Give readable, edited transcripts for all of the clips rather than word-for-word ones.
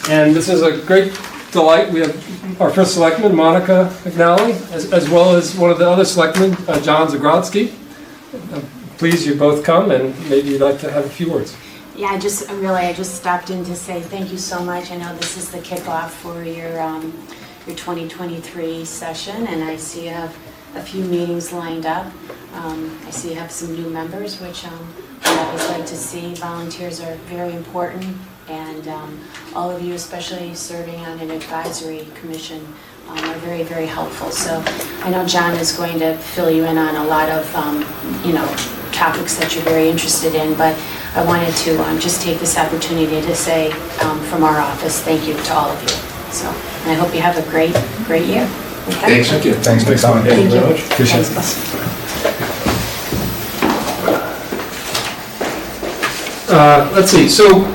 And this is a great delight. We have our first selectman, Monica McNally, as well as one of the other selectmen, John Zagrodsky. Please, you both come, and maybe you'd like to have a few words. Yeah, I just stopped in to say thank you so much. I know this is the kickoff for your 2023 session, and I see you have a few meetings lined up. I see you have some new members, which I always like to see. Volunteers are very important, and all of you, especially serving on an advisory commission, are very, very helpful. So I know John is going to fill you in on a lot of, topics that you're very interested in, but I wanted to just take this opportunity to say from our office, thank you to all of you. So, and I hope you have a great year. Okay? Thank you. Thanks for coming. Thank you very much. Appreciate it. Let's see. So,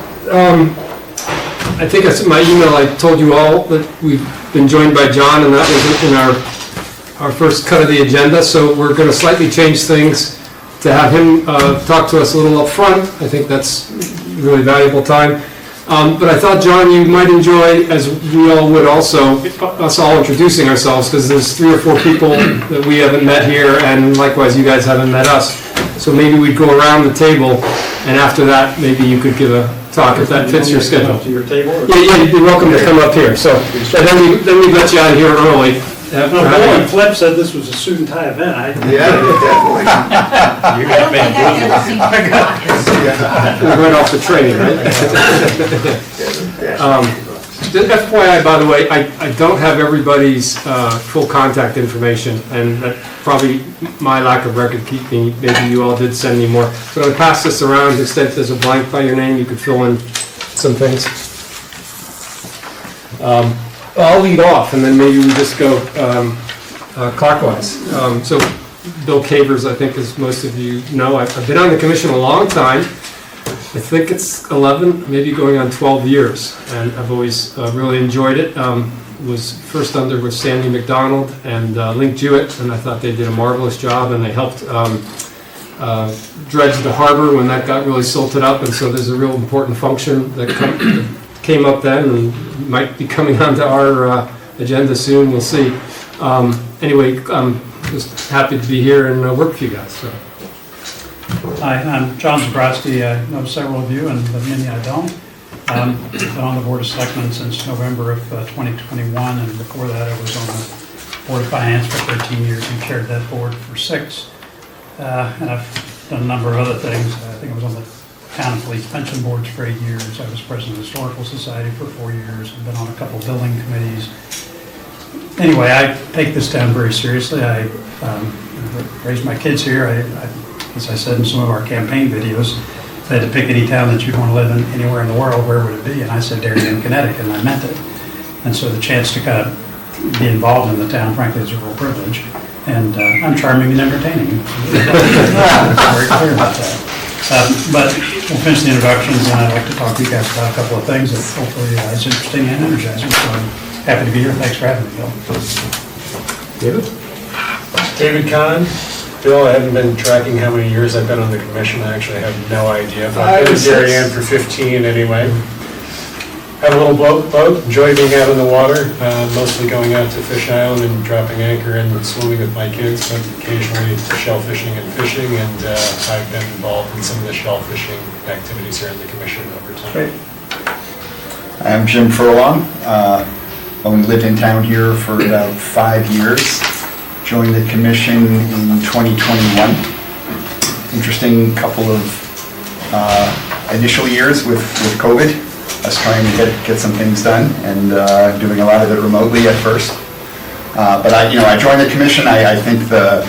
I think in my email I told you all that we've been joined by John, and that was in our first cut of the agenda. So we're going to slightly change things to have him talk to us a little up front. I think that's really valuable time. But I thought, John, you might enjoy, as we all would also, us all introducing ourselves, because there's 3 or 4 people that we haven't met here, and likewise you guys haven't met us. So maybe we'd go around the table, and after that, maybe you could give a talk if that fits your schedule. To your table? Yeah, you'd be welcome to come up here. So, and then we let you out of here early. No, Bill and Flip said this was a suit and tie event. Yeah, definitely. You got We're right off the train, right? FYI, by the way, I don't have everybody's full contact information, and that probably my lack of record keeping. Maybe you all did send me more. So I'm going to pass this around. To the extent there's a blank by your name, you could fill in some things. I'll lead off, and then maybe we just go clockwise. So Bill Cavers, I think, as most of you know, I've been on the commission a long time. I think it's 11, maybe going on 12 years, and I've always really enjoyed it. Was first under with Sandy McDonald and Link Jewett, and I thought they did a marvelous job, and they helped dredge the harbor when that got really silted up, and so there's a real important function that came up then and might be coming onto our agenda soon. We'll see. Anyway, I'm just happy to be here and work with you guys. So. Hi, I'm John Zagrodsky. I know several of you, and many I don't. I've been on the Board of Selectmen since November of 2021, and before that I was on the Board of Finance for 13 years and chaired that board for 6. And I've done a number of other things. I think I was on the Town and Police Pension Boards for 8 years. I was president of the Historical Society for 4 years. I've been on a couple of building committees. Anyway, I take this town very seriously. I raised my kids here. As I said in some of our campaign videos, if I had to pick any town that you'd want to live in anywhere in the world, where would it be? And I said Darien, Connecticut, and I meant it. And so the chance to kind of be involved in the town, frankly, is a real privilege. And I'm charming and entertaining. Very clear about that. But we'll finish the introductions, and I'd like to talk to you guys about a couple of things that hopefully is interesting and energizing. So I'm happy to be here. Thanks for having me, Bill. David? David Kahn. Bill, I haven't been tracking how many years I've been on the commission. I actually have no idea. I've been in Darien for 15 anyway. Have a little boat, enjoy being out on the water, mostly going out to Fish Island and dropping anchor and swimming with my kids, but occasionally shellfishing and fishing, and I've been involved in some of the shellfishing activities here in the commission over time. Great. I'm Jim Furlong. Only lived in town here for about 5 years. Joined the commission in 2021. Interesting couple of initial years with COVID. Us trying to get some things done and doing a lot of it remotely at first. But I joined the commission. I think the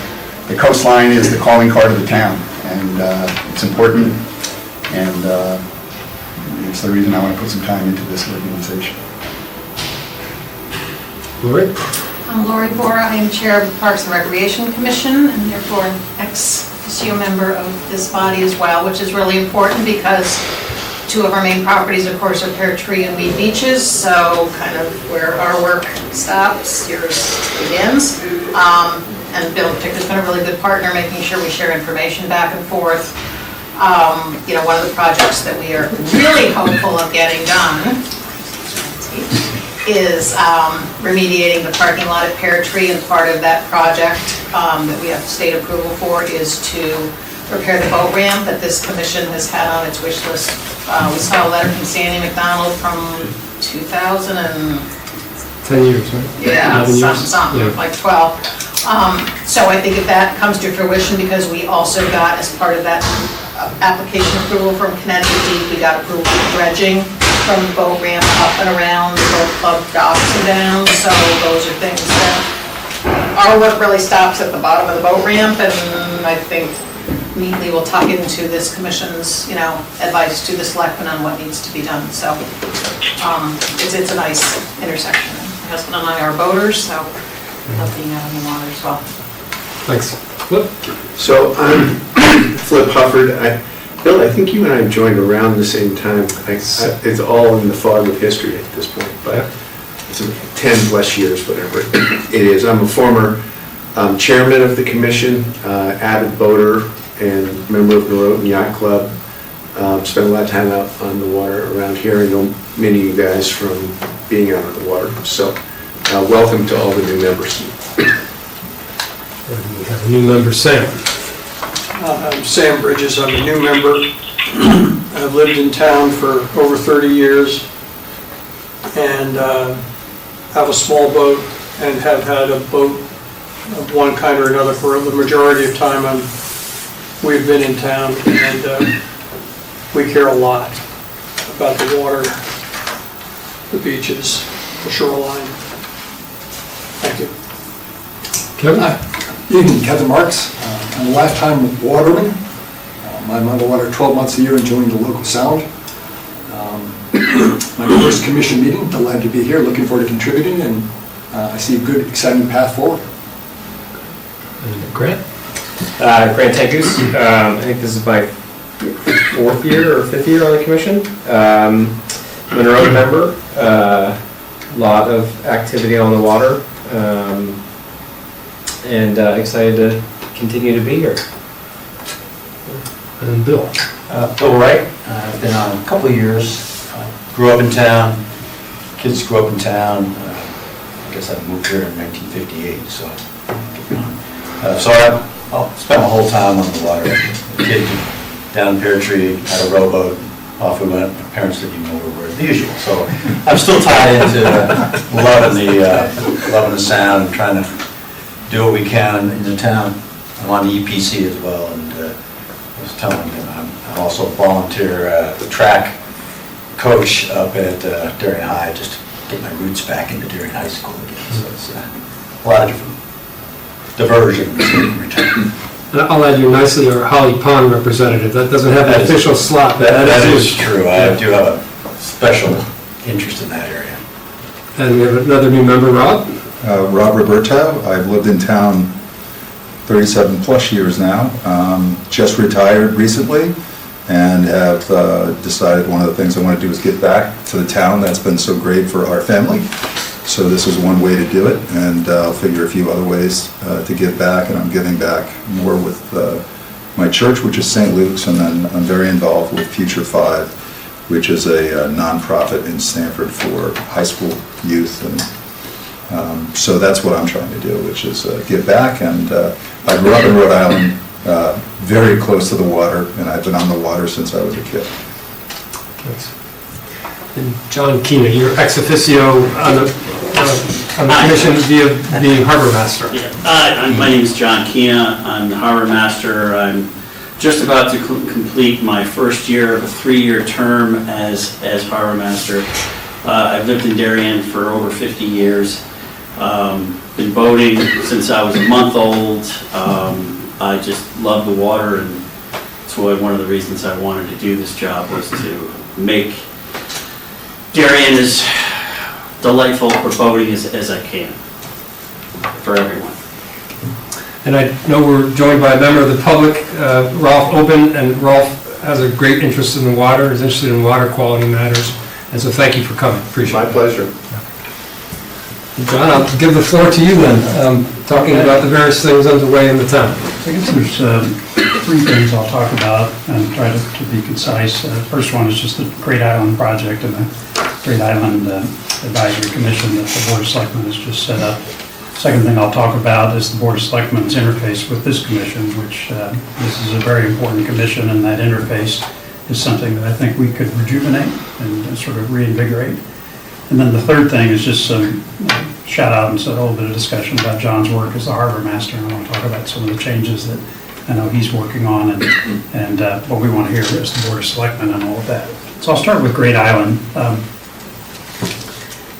coastline is the calling card of the town, and it's important, and it's the reason I want to put some time into this organization. Lori? I'm Lori Bora. I am chair of the Parks and Recreation Commission, and therefore an ex-officio member of this body as well, which is really important because 2 of our main properties, of course, are Pear Tree and Weed Beaches, so kind of where our work stops, yours begins. And Bill in particular has been a really good partner, making sure we share information back and forth. One of the projects that we are really hopeful of getting done is remediating the parking lot at Pear Tree, and part of that project that we have state approval for is to repair the boat ramp that this commission has had on its wish list. We saw a letter from Sandy McDonald from 2000 and 10 years, right? yeah, 11 years? something, Yeah. like 12. So I think if that comes to fruition, because we also got, as part of that application approval from Connecticut DEP, we got approval for dredging from the boat ramp up and around the boat club docks and down. So those are things that, our work really stops at the bottom of the boat ramp, and I think neatly will tuck into this commission's, advice to the selectmen on what needs to be done. So it's a nice intersection. My husband and I are boaters, so love being out on the water as well. Thanks. Flip? So I'm Flip Hufford. Bill, I think you and I joined around the same time. It's all in the fog of history at this point, but it's 10 plus years, whatever it is. I'm a former chairman of the commission, avid boater, and member of the Norotan Yacht Club. Spent a lot of time out on the water around here. I know many of you guys from being out on the water. So welcome to all the new members. And we have a new member, Sam. I'm Sam Bridges, I'm a new member. I've lived in town for over 30 years and have a small boat and have had a boat of one kind or another for the majority of time we've been in town, and we care a lot about the water, the beaches, the shoreline. Thank you. Kevin? Evening, Kevin Marks. I'm a lifetime waterman. I'm on the water 12 months a year enjoying the local sound. My first commission meeting, delighted to be here, looking forward to contributing, and I see a good, exciting path forward. And Grant? Grant Tankus. I think this is my 4th year or 5th year on the commission. I'm a Norotan member. A lot of activity on the water. And excited to continue to be here. And Bill? Bill Wright. I've been on a couple of years. Grew up in town. Kids grew up in town. I guess I moved here in 1958, so. I spent my whole time on the water. Kid down in Pear Tree, had a rowboat. Off we went. My parents didn't even know where we were, the usual. So I'm still tied into loving the sound and trying to do what we can in the town. I'm on the EPC as well, and I was telling them I also volunteer the track coach up at Darien High, just to get my roots back into Darien High School again. So it's a lot of different diversions in return. And I'll add you nicely, our Holly Pond representative. That doesn't have an official slot. That is true. I do have a special interest in that area. And we have another new member, Rob. Rob Roberto. I've lived in town 37 plus years now. Just retired recently and have decided one of the things I want to do is get back to the town that's been so great for our family. So this is one way to do it, and I'll figure a few other ways to give back, and I'm giving back more with my church, which is St. Luke's, and then I'm very involved with Future 5, which is a nonprofit in Stamford for high school youth, and so that's what I'm trying to do, which is give back. And I grew up in Rhode Island, very close to the water, and I've been on the water since I was a kid. Thanks. And John Keena, you're ex officio on the commission via being harbor master. Yeah. My name is John Keena. I'm the harbor master. I'm just about to complete my first year of a 3-year term as harbor master. I've lived in Darien for over 50 years. Been boating since I was a month old. I just love the water, and that's why one of the reasons I wanted to do this job was to make Darien as delightful for boating as I can, for everyone. And I know we're joined by a member of the public, Rolf Oben, and Rolf has a great interest in the water, is interested in water quality matters, and so thank you for coming, appreciate it. My pleasure. John, I'll give the floor to you then, talking about the various things underway in the town. I guess there's three things I'll talk about and try to be concise. First one is just the Great Island Project and the Great Island Advisory Commission that the Board of Selectmen has just set up. Second thing I'll talk about is the Board of Selectmen's interface with this commission, which this is a very important commission, and that interface is something that I think we could rejuvenate and sort of reinvigorate. And then the third thing is just some shout out and a little bit of discussion about John's work as the harbor master, and I want to talk about some of the changes that I know he's working on and what we want to hear as the Board of Selectmen and all of that. So I'll start with Great Island.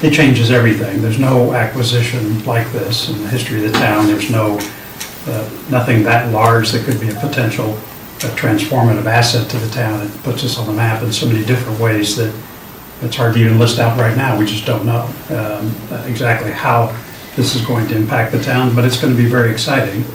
It changes everything. There's no acquisition like this in the history of the town. There's nothing that large that could be a potential transformative asset to the town. It puts us on the map in so many different ways that it's hard to even list out right now. We just don't know exactly how this is going to impact the town, but it's going to be very exciting.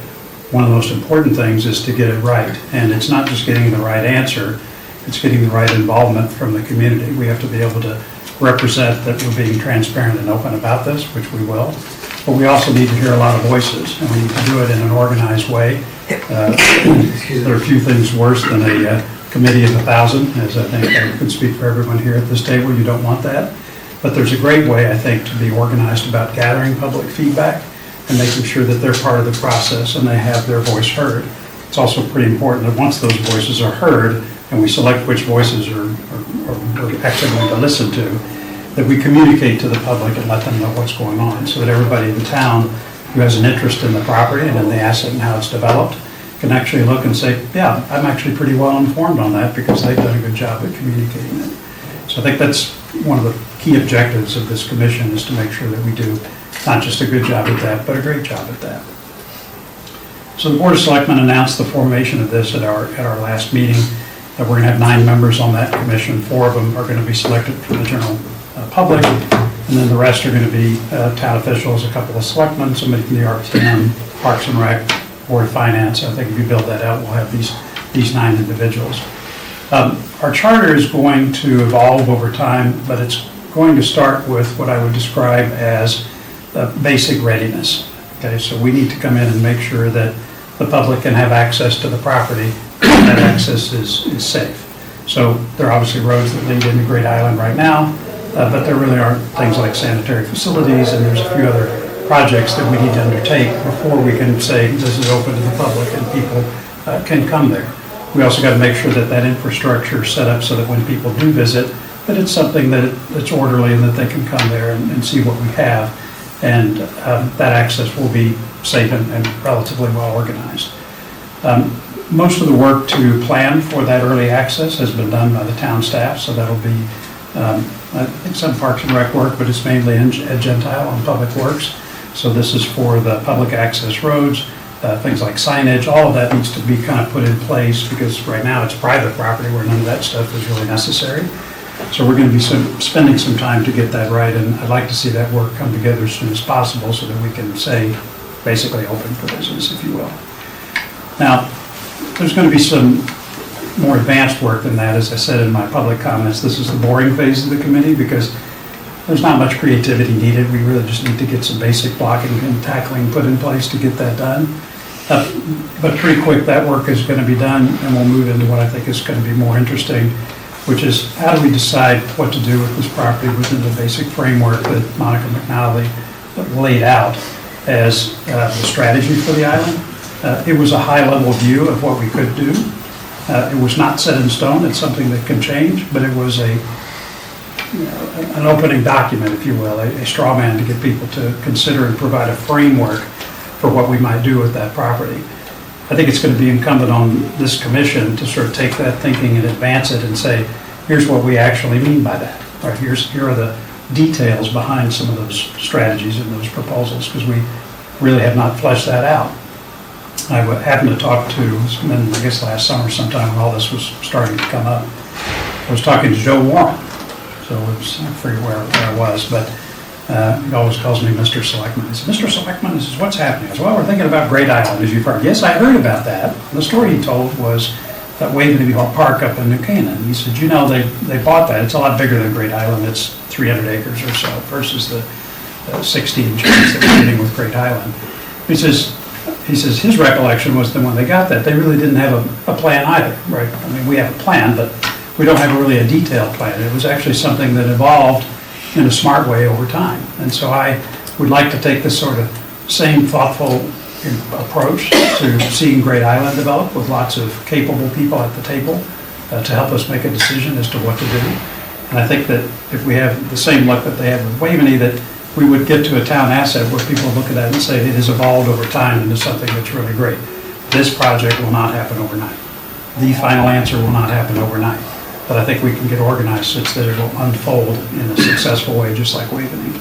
One of the most important things is to get it right, and it's not just getting the right answer, it's getting the right involvement from the community. We have to be able to represent that we're being transparent and open about this, which we will, but we also need to hear a lot of voices, and we need to do it in an organized way. There are few things worse than a committee of 1,000, as I think I can speak for everyone here at this table. You don't want that. But there's a great way, I think, to be organized about gathering public feedback and making sure that they're part of the process and they have their voice heard. It's also pretty important that once those voices are heard and we select which voices we're actually going to listen to, that we communicate to the public and let them know what's going on so that everybody in the town who has an interest in the property and in the asset and how it's developed can actually look and say, yeah, I'm actually pretty well informed on that because they've done a good job at communicating it. So I think that's one of the key objectives of this commission, is to make sure that we do not just a good job at that, but a great job at that. So the Board of Selectmen announced the formation of this at our last meeting. We're going to have 9 members on that commission. 4 of them are going to be selected from the general public, and then the rest are going to be town officials, a couple of selectmen, somebody from the RTM, Parks and Rec, Board of Finance. I think if you build that out, we'll have these 9 individuals. Our charter is going to evolve over time, but it's going to start with what I would describe as basic readiness. Okay, so we need to come in and make sure that the public can have access to the property, and that access is safe. So there are obviously roads that lead into Great Island right now, but there really aren't things like sanitary facilities, and there's a few other projects that we need to undertake before we can say this is open to the public and people can come there. We also got to make sure that that infrastructure is set up so that when people do visit, that it's something that's orderly and that they can come there and see what we have. And that access will be safe and relatively well organized. Most of the work to plan for that early access has been done by the town staff, so that'll be, I think, some Parks and Rec work, but it's mainly Gentile on Public Works. So this is for the public access roads, things like signage. All of that needs to be kind of put in place because right now it's private property where none of that stuff is really necessary. So we're going to be spending some time to get that right, and I'd like to see that work come together as soon as possible so that we can say basically open for business, if you will. Now, there's going to be some more advanced work than that. As I said in my public comments, this is the boring phase of the committee because there's not much creativity needed. We really just need to get some basic blocking and tackling put in place to get that done. But pretty quick, that work is going to be done, and we'll move into what I think is going to be more interesting, which is how do we decide what to do with this property within the basic framework that Monica McNally laid out as the strategy for the island. It was a high-level view of what we could do. It was not set in stone. It's something that can change, but it was an opening document, if you will, a straw man to get people to consider and provide a framework for what we might do with that property. I think it's going to be incumbent on this commission to sort of take that thinking and advance it and say, here's what we actually mean by that. Right, here are the details behind some of those strategies and those proposals, because we really have not fleshed that out. I happened to talk to, I guess last summer sometime when all this was starting to come up, I was talking to Joe Warren. So I forget where I was, but he always calls me Mr. Selectman. He said, Mr. Selectman, this is what's happening. I said, well, we're thinking about Great Island, as you've heard. Yes, I heard about that. The story he told was that Waveney Park up in New Canaan. He said, you know, they bought that. It's a lot bigger than Great Island. It's 300 acres or so versus the 60 and change that we're getting with Great Island. He says, he says his recollection was that when they got that, they really didn't have a plan either, right? I mean, we have a plan, but we don't have really a detailed plan. It was actually something that evolved in a smart way over time. And so I would like to take this sort of same thoughtful approach to seeing Great Island develop with lots of capable people at the table to help us make a decision as to what to do. And I think that if we have the same luck that they have with Waveney, that we would get to a town asset where people look at that and say it has evolved over time into something that's really great. This project will not happen overnight. The final answer will not happen overnight. But I think we can get organized such that it will unfold in a successful way, just like Waveney.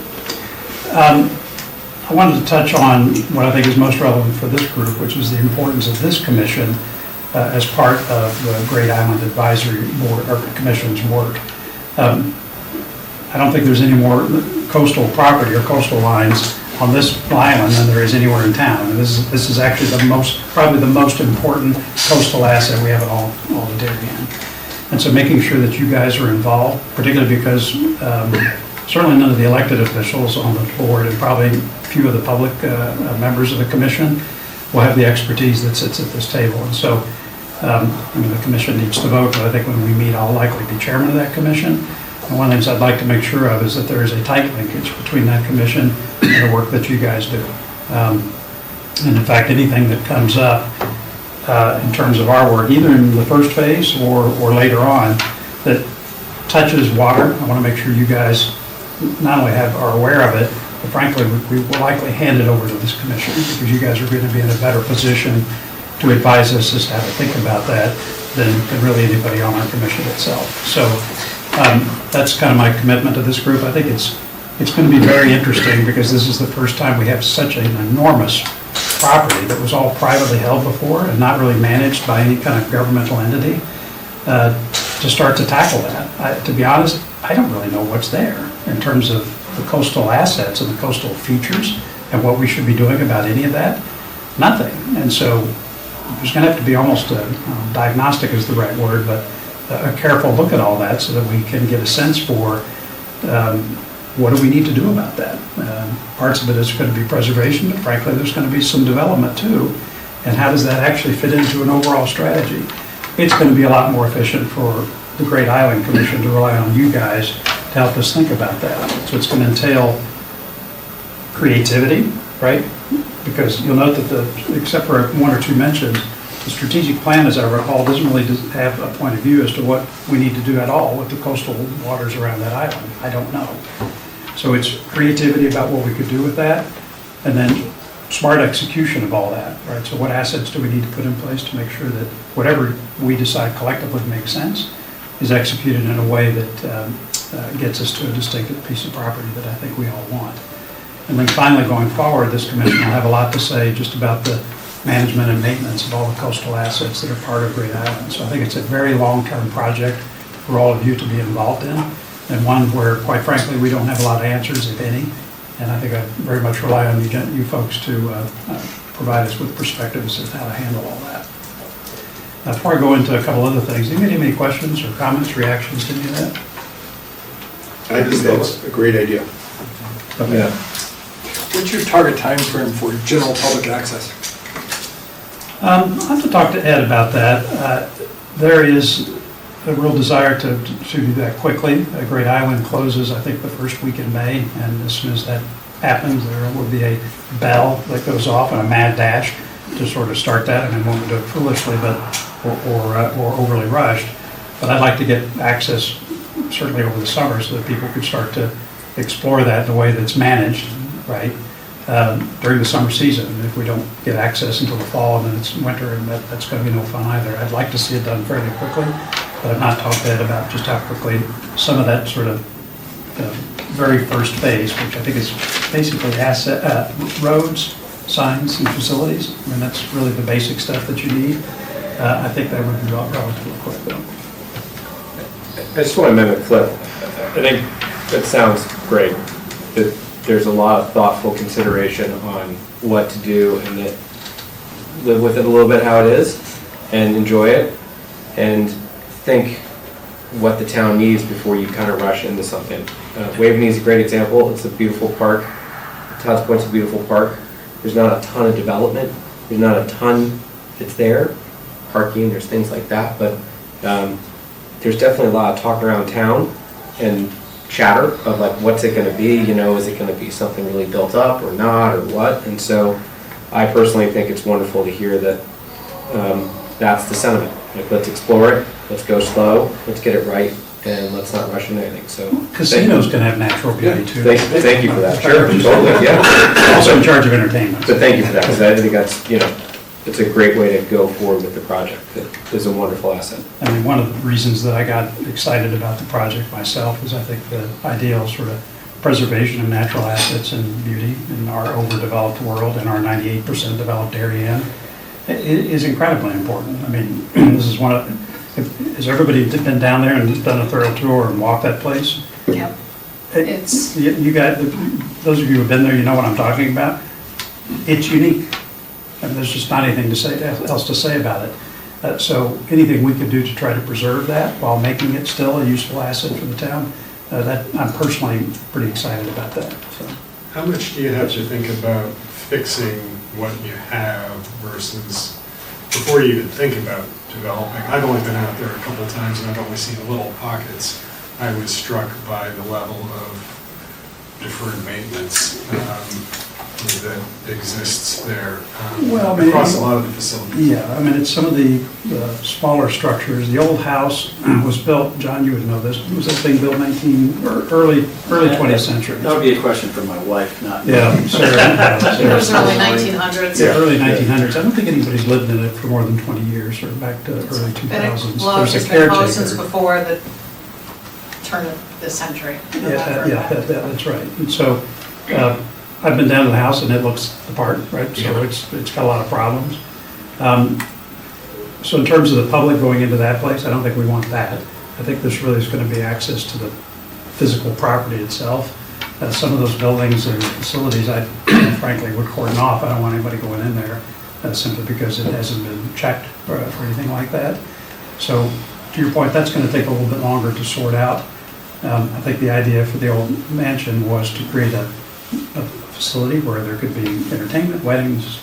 I wanted to touch on what I think is most relevant for this group, which is the importance of this commission as part of the Great Island Advisory Board, or Commission's work. I don't think there's any more coastal property or coastal lines on this island than there is anywhere in town. And this is actually probably the most important coastal asset we have in all of Darien. And so making sure that you guys are involved, particularly because certainly none of the elected officials on the board and probably few of the public members of the commission will have the expertise that sits at this table. And so the commission needs to vote, but I think when we meet, I'll likely be chairman of that commission. And one of the things I'd like to make sure of is that there is a tight linkage between that commission and the work that you guys do. And in fact, anything that comes up in terms of our work, either in the first phase or later on, that touches water, I want to make sure you guys not only are aware of it, but frankly, we will likely hand it over to this commission because you guys are going to be in a better position to advise us as to how to think about that than really anybody on our commission itself. So that's kind of my commitment to this group. I think it's going to be very interesting because this is the first time we have such an enormous property that was all privately held before and not really managed by any kind of governmental entity to start to tackle that. To be honest, I don't really know what's there in terms of the coastal assets and the coastal features and what we should be doing about any of that. Nothing. And so there's going to have to be almost diagnostic is the right word, but a careful look at all that so that we can get a sense for what do we need to do about that. Parts of it is going to be preservation, but frankly, there's going to be some development too. And how does that actually fit into an overall strategy? It's going to be a lot more efficient for the Great Island Commission to rely on you guys to help us think about that. So it's going to entail creativity, right? Because you'll note that except for one or two mentions, the strategic plan, as I recall, doesn't really have a point of view as to what we need to do at all with the coastal waters around that island. I don't know. So it's creativity about what we could do with that, and then smart execution of all that, right? So what assets do we need to put in place to make sure that whatever we decide collectively makes sense is executed in a way that gets us to a distinctive piece of property that I think we all want. And then finally, going forward, this commission will have a lot to say just about the management and maintenance of all the coastal assets that are part of Great Island. So I think it's a very long-term project for all of you to be involved in, and one where, quite frankly, we don't have a lot of answers, if any. And I think I very much rely on you folks to provide us with perspectives as to how to handle all that. Now, before I go into a couple other things, anybody have any questions or comments, reactions to any of that? I think that's a great idea. Okay. What's your target time frame for general public access? I'll have to talk to Ed about that. There is a real desire to do that quickly. Great Island closes, I think, the first week in May, and as soon as that happens, there will be a bell that goes off and a mad dash to sort of start that. I mean, we won't do it foolishly, or overly rushed. But I'd like to get access certainly over the summer so that people could start to explore that in a way that's managed, right? During the summer season. And if we don't get access until the fall and then it's winter, and that's going to be no fun either. I'd like to see it done fairly quickly, but I've not talked to Ed about just how quickly some of that sort of very first phase, which I think is basically roads, signs, and facilities. I mean, that's really the basic stuff that you need. I think that would be relatively quick, though. I just want to mimic Flip. I think that sounds great. That there's a lot of thoughtful consideration on what to do, and that live with it a little bit how it is and enjoy it and think what the town needs before you kind of rush into something. Waveney is a great example. It's a beautiful park. Towns Point's a beautiful park. There's not a ton of development There's not a ton that's there, parking, there's things like that, but there's definitely a lot of talk around town and chatter of like, what's it gonna be, you know, is it gonna be something really built up or not, or what? And so I personally think it's wonderful to hear that that's the sentiment. Like, let's explore it, let's go slow, let's get it right, and let's not rush into anything, so. Casinos can have natural beauty too. Thank you for that, sure, totally, yeah. Also in charge of entertainment. But thank you for that, because I think that's, you know, it's a great way to go forward with the project. It is a wonderful asset. I mean, one of the reasons that I got excited about the project myself is I think the ideal sort of preservation of natural assets and beauty in our overdeveloped world, in our 98% developed area, is incredibly important. I mean, this is one of, has everybody been down there and done a thorough tour and walked that place? Yep. It's, You got, those of you who've been there, you know what I'm talking about. It's unique. And there's just not anything else to say about it. So anything we could do to try to preserve that while making it still a useful asset for the town, that I'm personally pretty excited about that. So. How much do you have to think about fixing what you have versus, before you even think about developing? I've only been out there a couple of times and I've only seen little pockets. I was struck by the level of deferred maintenance that exists there across a lot of the facilities. Yeah, I mean, it's some of the smaller structures. The old house was built, John, you would know this, was that thing built early 20th century? That would be a question for my wife, not me. Yeah, Sarah. it was early 1900s. Yeah, early 1900s. I don't think anybody's lived in it for more than 20 years, or back to early 2000s. Well, it's been closed since before the turn of the century. Yeah, that's right. And so I've been down to the house and it looks the part, right? So it's got a lot of problems. So in terms of the public going into that place, I don't think we want that. I think this really is going to be access to the physical property itself. Some of those buildings and facilities, I frankly would cordon off. I don't want anybody going in there simply because it hasn't been checked or anything like that. So to your point, that's going to take a little bit longer to sort out. I think the idea for the old mansion was to create a facility where there could be entertainment, weddings,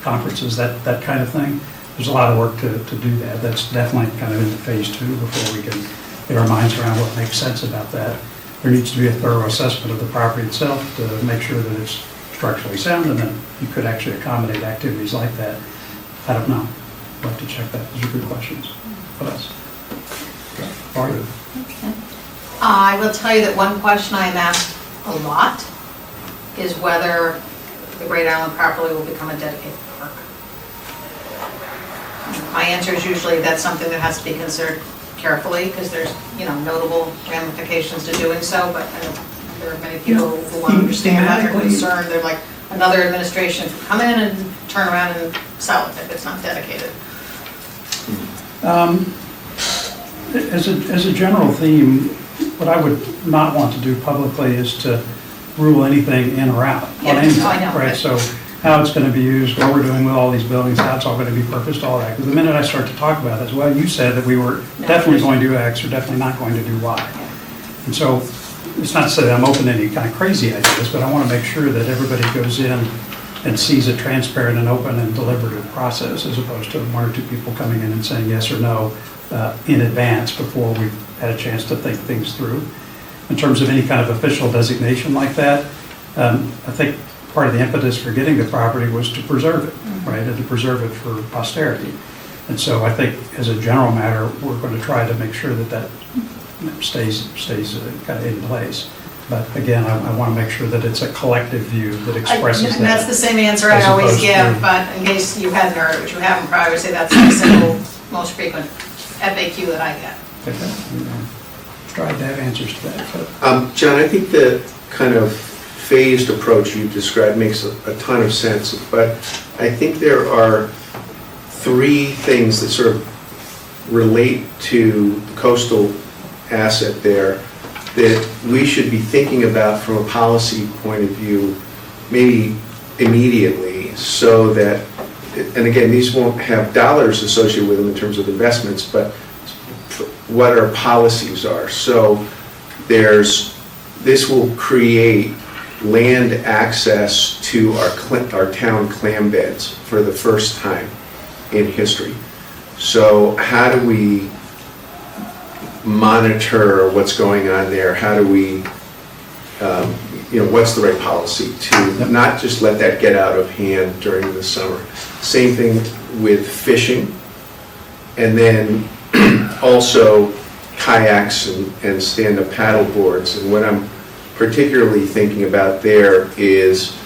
conferences, that kind of thing. There's a lot of work to do that. That's definitely kind of into phase 2 before we can get our minds around what makes sense about that. There needs to be a thorough assessment of the property itself to make sure that it's structurally sound and that you could actually accommodate activities like that. I don't know. We'll have to check that. Those are good questions. What else? Are you? Okay. I will tell you that one question I'm asked a lot is whether the Great Island property will become a dedicated park. My answer is usually that's something that has to be considered carefully because there's, notable ramifications to doing so, but I know there are many people who want to understand that, they're concerned, they're like, another administration could come in and turn around and sell it if it's not dedicated. As a general theme, what I would not want to do publicly is to rule anything in or out on anything, right? So how it's going to be used, what we're doing with all these buildings, how it's all going to be purposed, all that. Because the minute I start to talk about this, well, you said that we were definitely going to do X or definitely not going to do Y. And so it's not to say that I'm open to any kind of crazy ideas, but I want to make sure that everybody goes in and sees a transparent and open and deliberative process as opposed to one or two people coming in and saying yes or no in advance before we've had a chance to think things through. In terms of any kind of official designation like that, I think part of the impetus for getting the property was to preserve it, right, and to preserve it for posterity. And so I think as a general matter, we're going to try to make sure that stays kind of in place. But again, I want to make sure that it's a collective view that expresses that. And that's the same answer I always give, but in case you hadn't heard it, which you haven't, probably would say that's the single most frequent FAQ that I get. Tried to have answers to that. John, I think the kind of phased approach you described makes a ton of sense, but I think there are 3 things that sort of relate to the coastal asset there that we should be thinking about from a policy point of view, maybe immediately, so that, and again, these won't have dollars associated with them in terms of investments, but what our policies are. So this will create land access to our town clam beds for the first time in history. So how do we monitor what's going on there? How do we, what's the right policy to not just let that get out of hand during the summer? Same thing with fishing, and then also kayaks and stand-up paddle boards. And what I'm particularly thinking about there is,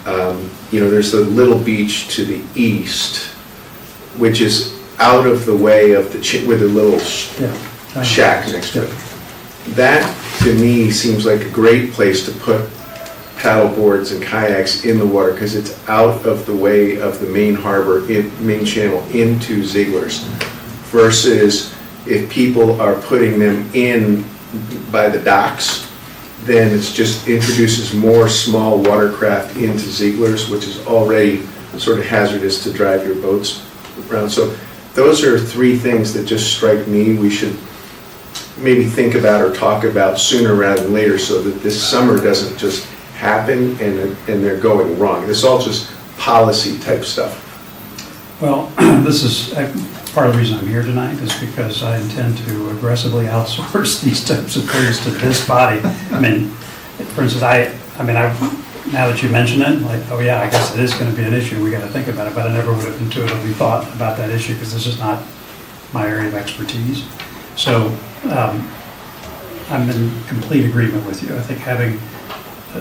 there's a little beach to the east, which is out of the way of with a little shack next to it. That, to me, seems like a great place to put paddle boards and kayaks in the water, because it's out of the way of the main harbor, main channel into Ziegler's, versus if people are putting them in by the docks, then it just introduces more small watercraft into Ziegler's, which is already sort of hazardous to drive your boats around. So those are three things that just strike me we should maybe think about or talk about sooner rather than later, so that this summer doesn't just happen and they're going wrong. This is all just policy type stuff. Well, this is part of the reason I'm here tonight, is because I intend to aggressively outsource these types of things to this body. I mean, for instance, now that you mention it, like, oh yeah, I guess it is going to be an issue, we got to think about it, but I never would have intuitively thought about that issue, because this is not my area of expertise. So I'm in complete agreement with you. I think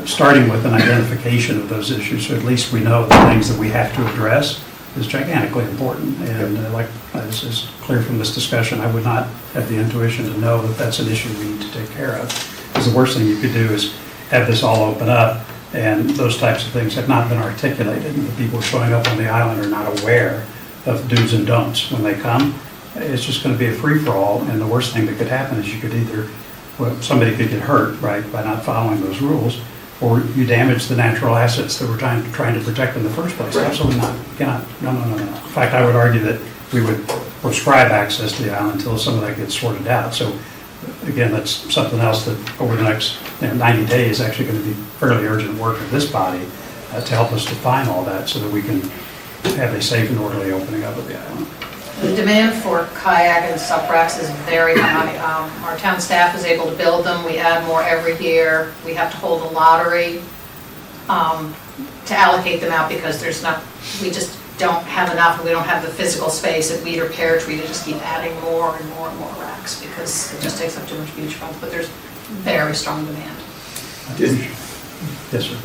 starting with an identification of those issues, so at least we know the things that we have to address, is gigantically important. And like this is clear from this discussion, I would not have the intuition to know that that's an issue we need to take care of. Because the worst thing you could do is have this all open up, and those types of things have not been articulated, and the people showing up on the island are not aware of do's and don'ts when they come. It's just going to be a free-for-all, and the worst thing that could happen is you could somebody could get hurt, right, by not following those rules, or you damage the natural assets that we're trying to protect in the first place. Right. Absolutely not. You cannot. No. In fact, I would argue that we would prescribe access to the island until some of that gets sorted out. So again, that's something else that over the next 90 days is actually going to be fairly urgent work of this body to help us define all that, so that we can have a safe and orderly opening up of the island. The demand for kayak and sup racks is very high. Our town staff is able to build them. We add more every year. We have to hold a lottery to allocate them out, because we just don't have enough, and we don't have the physical space at Weed or Pear Tree to just keep adding more and more and more racks, because it just takes up too much beachfront. But there's very strong demand. Yes, sir.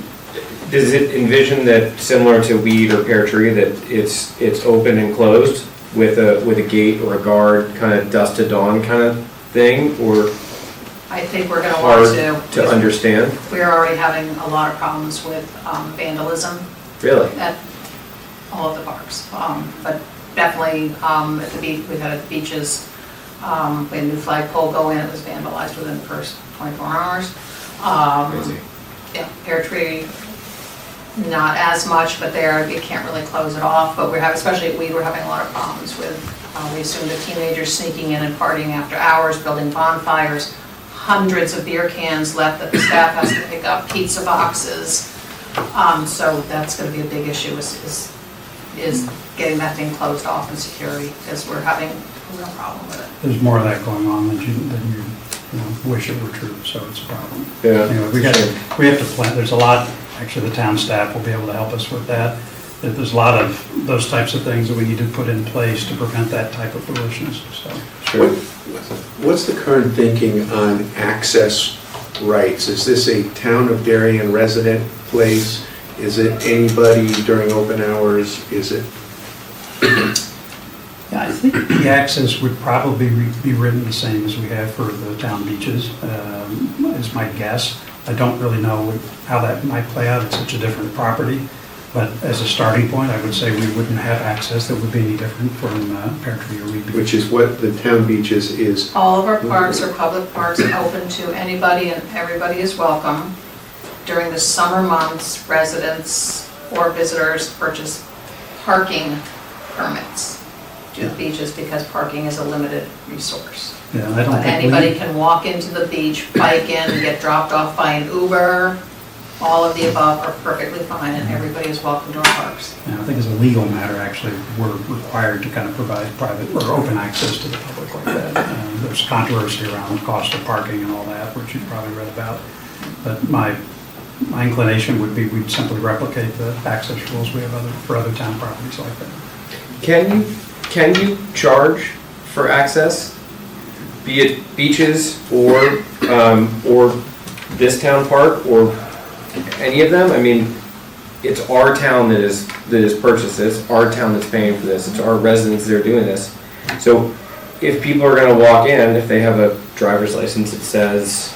Does it envision that, similar to Weed or Pear Tree, that it's open and closed with a gate or a guard, kind of dusk to dawn kind of thing, or I think we're going to want to understand? We're already having a lot of problems with vandalism. Really? At all of the parks, but definitely at the beach. We've had at the beaches. We had a new flagpole go in. It was vandalized within the first 24 hours. Crazy. Yeah, Pear Tree, not as much, but there you can't really close it off. But especially at Weed, we're having a lot of problems with. We assumed the teenagers sneaking in and partying after hours, building bonfires, hundreds of beer cans left that the staff has to pick up, pizza boxes. So that's going to be a big issue. Is getting that thing closed off and security, because we're having a real problem with it. There's more of that going on than you wish it were true, so it's a problem. Yeah. Anyway, we have to plan. There's a lot. Actually, the town staff will be able to help us with that. There's a lot of those types of things that we need to put in place to prevent that type of foolishness. So. Sure. What's the current thinking on access rights? Is this a town of Darien resident place? Is it anybody during open hours? Is it? Yeah, I think the access would probably be written the same as we have for the town beaches, is my guess. I don't really know how that might play out. It's such a different property. But as a starting point, I would say we wouldn't have access that would be any different from Pear Tree or Weed Beach. Which is what the town beaches is. All of our parks are public parks and open to anybody, and everybody is welcome. During the summer months, residents or visitors purchase parking permits to the beaches, because parking is a limited resource. Yeah, I don't think anybody can walk into the beach, bike in, get dropped off by an Uber. all of the above are perfectly fine, and everybody is welcome to our parks. And I think as a legal matter, actually, we're required to kind of provide private or open access to the public like that. There's controversy around the cost of parking and all that, which you've probably read about. But my inclination would be we'd simply replicate the access rules we have for other town properties like that. Can you charge for access, be it beaches or this town park or any of them? I mean, it's our town that is purchased this, our town that's paying for this, it's our residents that are doing this. So if people are gonna walk in, if they have a driver's license that says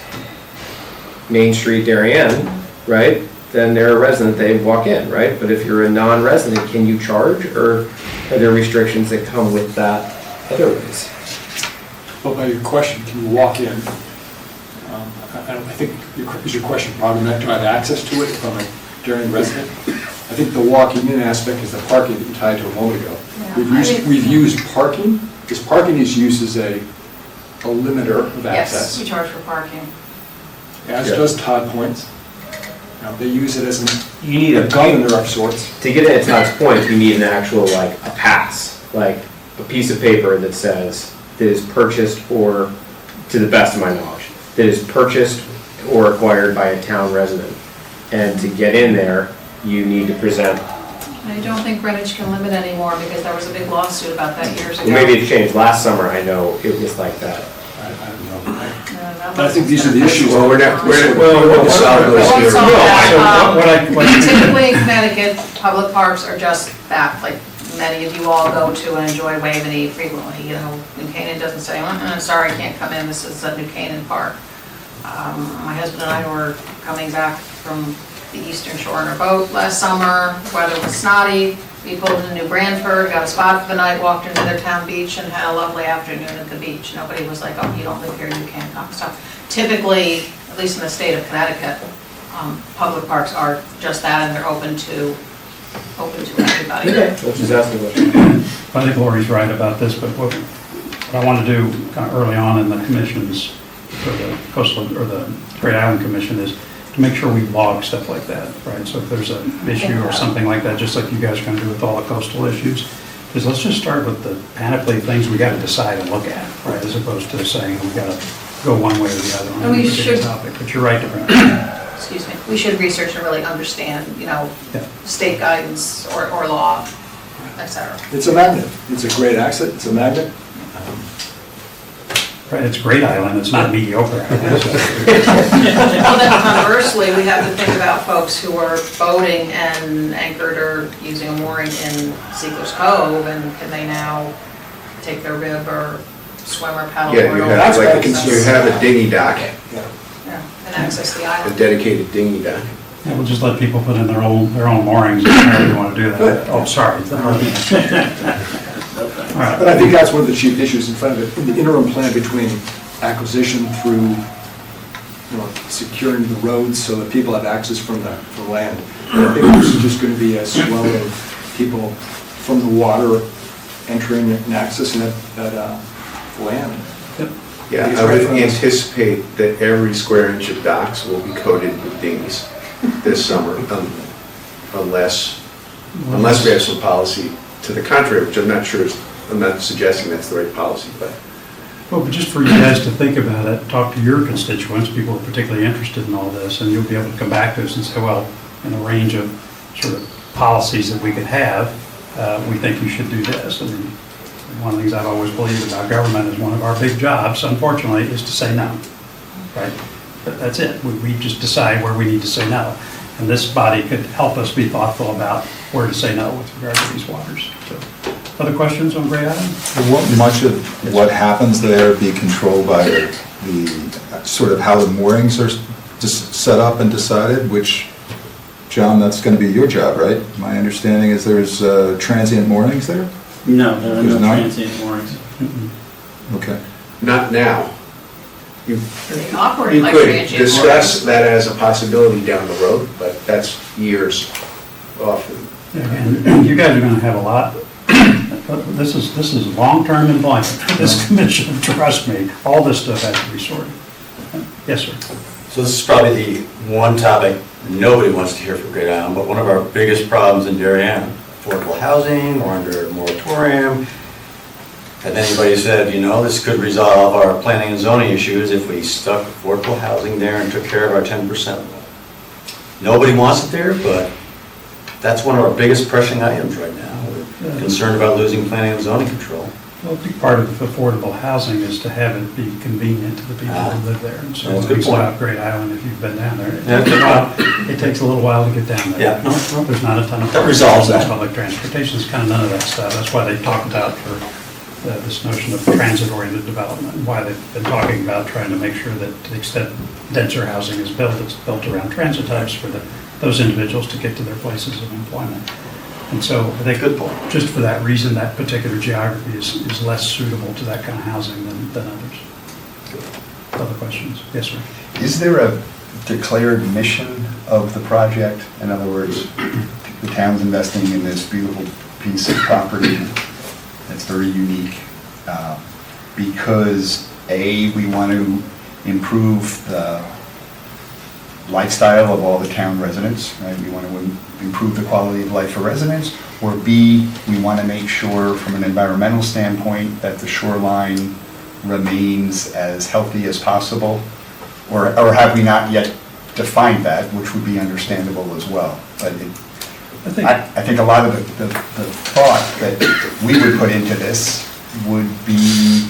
Main Street, Darien, right? Then they're a resident, they walk in, right? But if you're a non-resident, can you charge, or are there restrictions that come with that otherwise? Well, by your question, can you walk in? I think, is your question probably meant to have access to it from a Darien resident? I think the walking in aspect is the parking that you tied to a moment ago. Yeah, We've used parking, because parking is used as a limiter of Yes, access, we charge for parking. as does Todd Points. They use it as You need a governor of sorts. To get in at Todd's point, you need an actual, like, a pass, like a piece of paper that says that is purchased or, to the best of my knowledge, that is purchased or acquired by a town resident. And to get in there, you need to present, I don't think Greenwich can limit anymore because there was a big lawsuit about that years ago. well, maybe it changed. Last summer, I know it was like that. I don't know. That But I think these are the issues. Well, we're not, we'll solve those Well, here. it's all that, what I- typically in Connecticut, public parks are just that, like many of you all go to and enjoy Waveney frequently, you know, New Canaan doesn't say, sorry, can't come in, this is a New Canaan park. My husband and I were coming back from the Eastern Shore in our boat last summer, weather was snotty, we pulled into New Branford, got a spot for the night, walked into their town beach and had a lovely afternoon at the beach. Nobody was like, oh, you don't live here, you can't come. So typically, at least in the state of Connecticut, public parks are just that, and they're open to everybody. Let's just ask the question. I think Lori's right about this, but what I want to do kind of early on in the commissions, for the coastal, or the Great Island Commission, is to make sure we log stuff like that, right? So if there's an issue or something like that, just like you guys are going to do with all the coastal issues, is let's just start with the panoply of things we got to decide and look at, right? As opposed to saying we got to go one way or the other on And we any particular should- topic. But you're right, Deborah. Excuse me, we should research and really understand, you know, Yeah. state guidance or law, et cetera. It's a magnet. It's a great asset. It's a magnet. Right, it's Great Island, it's not mediocre. Well, then conversely, we have to think about folks who are boating and anchored or using a mooring in Seaglers Cove, and can they now take their rib or swim or paddle? Yeah, you have, like, you have a dinghy dock, Yeah, and access the a island. dedicated dinghy dock. Yeah, we'll just let people put in their own moorings if they really want to do that. Oh, sorry. All right. But I think that's one of the chief issues in front of it, in the interim plan between acquisition through, you know, securing the roads so that people have access from the land. I think this is just going to be a swell of people from the water entering and accessing that land. Yeah, It's I would right from us. anticipate that every square inch of docks will be coated with dinghies this summer, unless we have some policy to the contrary, which I'm not sure is, I'm not suggesting that's the right policy, but. Well, but just for you guys to think about it, talk to your constituents, people who are particularly interested in all this, and you'll be able to come back to us and say, well, in a range of sort of policies that we could have, we think you should do this. And one of the things I've always believed about government is one of our big jobs, unfortunately, is to say no, right? But that's it. We just decide where we need to say no. And this body could help us be thoughtful about where to say no with regard to these waters. So, other questions on Great Island? Won't much of what happens there be controlled by the sort of how the moorings are just set up and decided, which, John, that's going to be your job, right? My understanding is there's transient moorings there? No, there are There's no not? transient moorings. Okay. Not now. You They operate you like could transient discuss that as a possibility down the road, but that's years off. And you guys are gonna have a lot, this is long-term employment, this commission, trust me, all this stuff has to be sorted. Yes, sir. So this is probably the one topic nobody wants to hear from Great Island, but one of our biggest problems in Darien, affordable housing, we're under a moratorium. Had anybody said, you know, this could resolve our planning and zoning issues if we stuck affordable housing there and took care of our 10%. Nobody wants it there, but that's one of our biggest pressing items right now. We're concerned about losing planning and zoning control. Well, a big part of affordable housing is to have it be convenient to the people who live there. And so That's a it good makes point. about Great Island if you've been down there. Yeah. It takes a little while to get down there. Yeah. There's not a ton of. That resolves that. Public transportation is kind of none of that stuff. That's why they talk about this notion of transit-oriented development, and why they've been talking about trying to make sure that to the extent denser housing is built, it's built around transit types for those individuals to get to their places of employment. And so I think just for that reason, that particular geography is less suitable to that kind of housing than others. Other questions? Yes, sir. Is there a declared mission of the project? In other words, the town's investing in this beautiful piece of property that's very unique because A, we want to improve the lifestyle of all the town residents, right? We want to improve the quality of life for residents, or B, we want to make sure from an environmental standpoint that the shoreline remains as healthy as possible, or have we not yet defined that, which would be understandable as well. But I think a lot of the thought that we would put into this would be,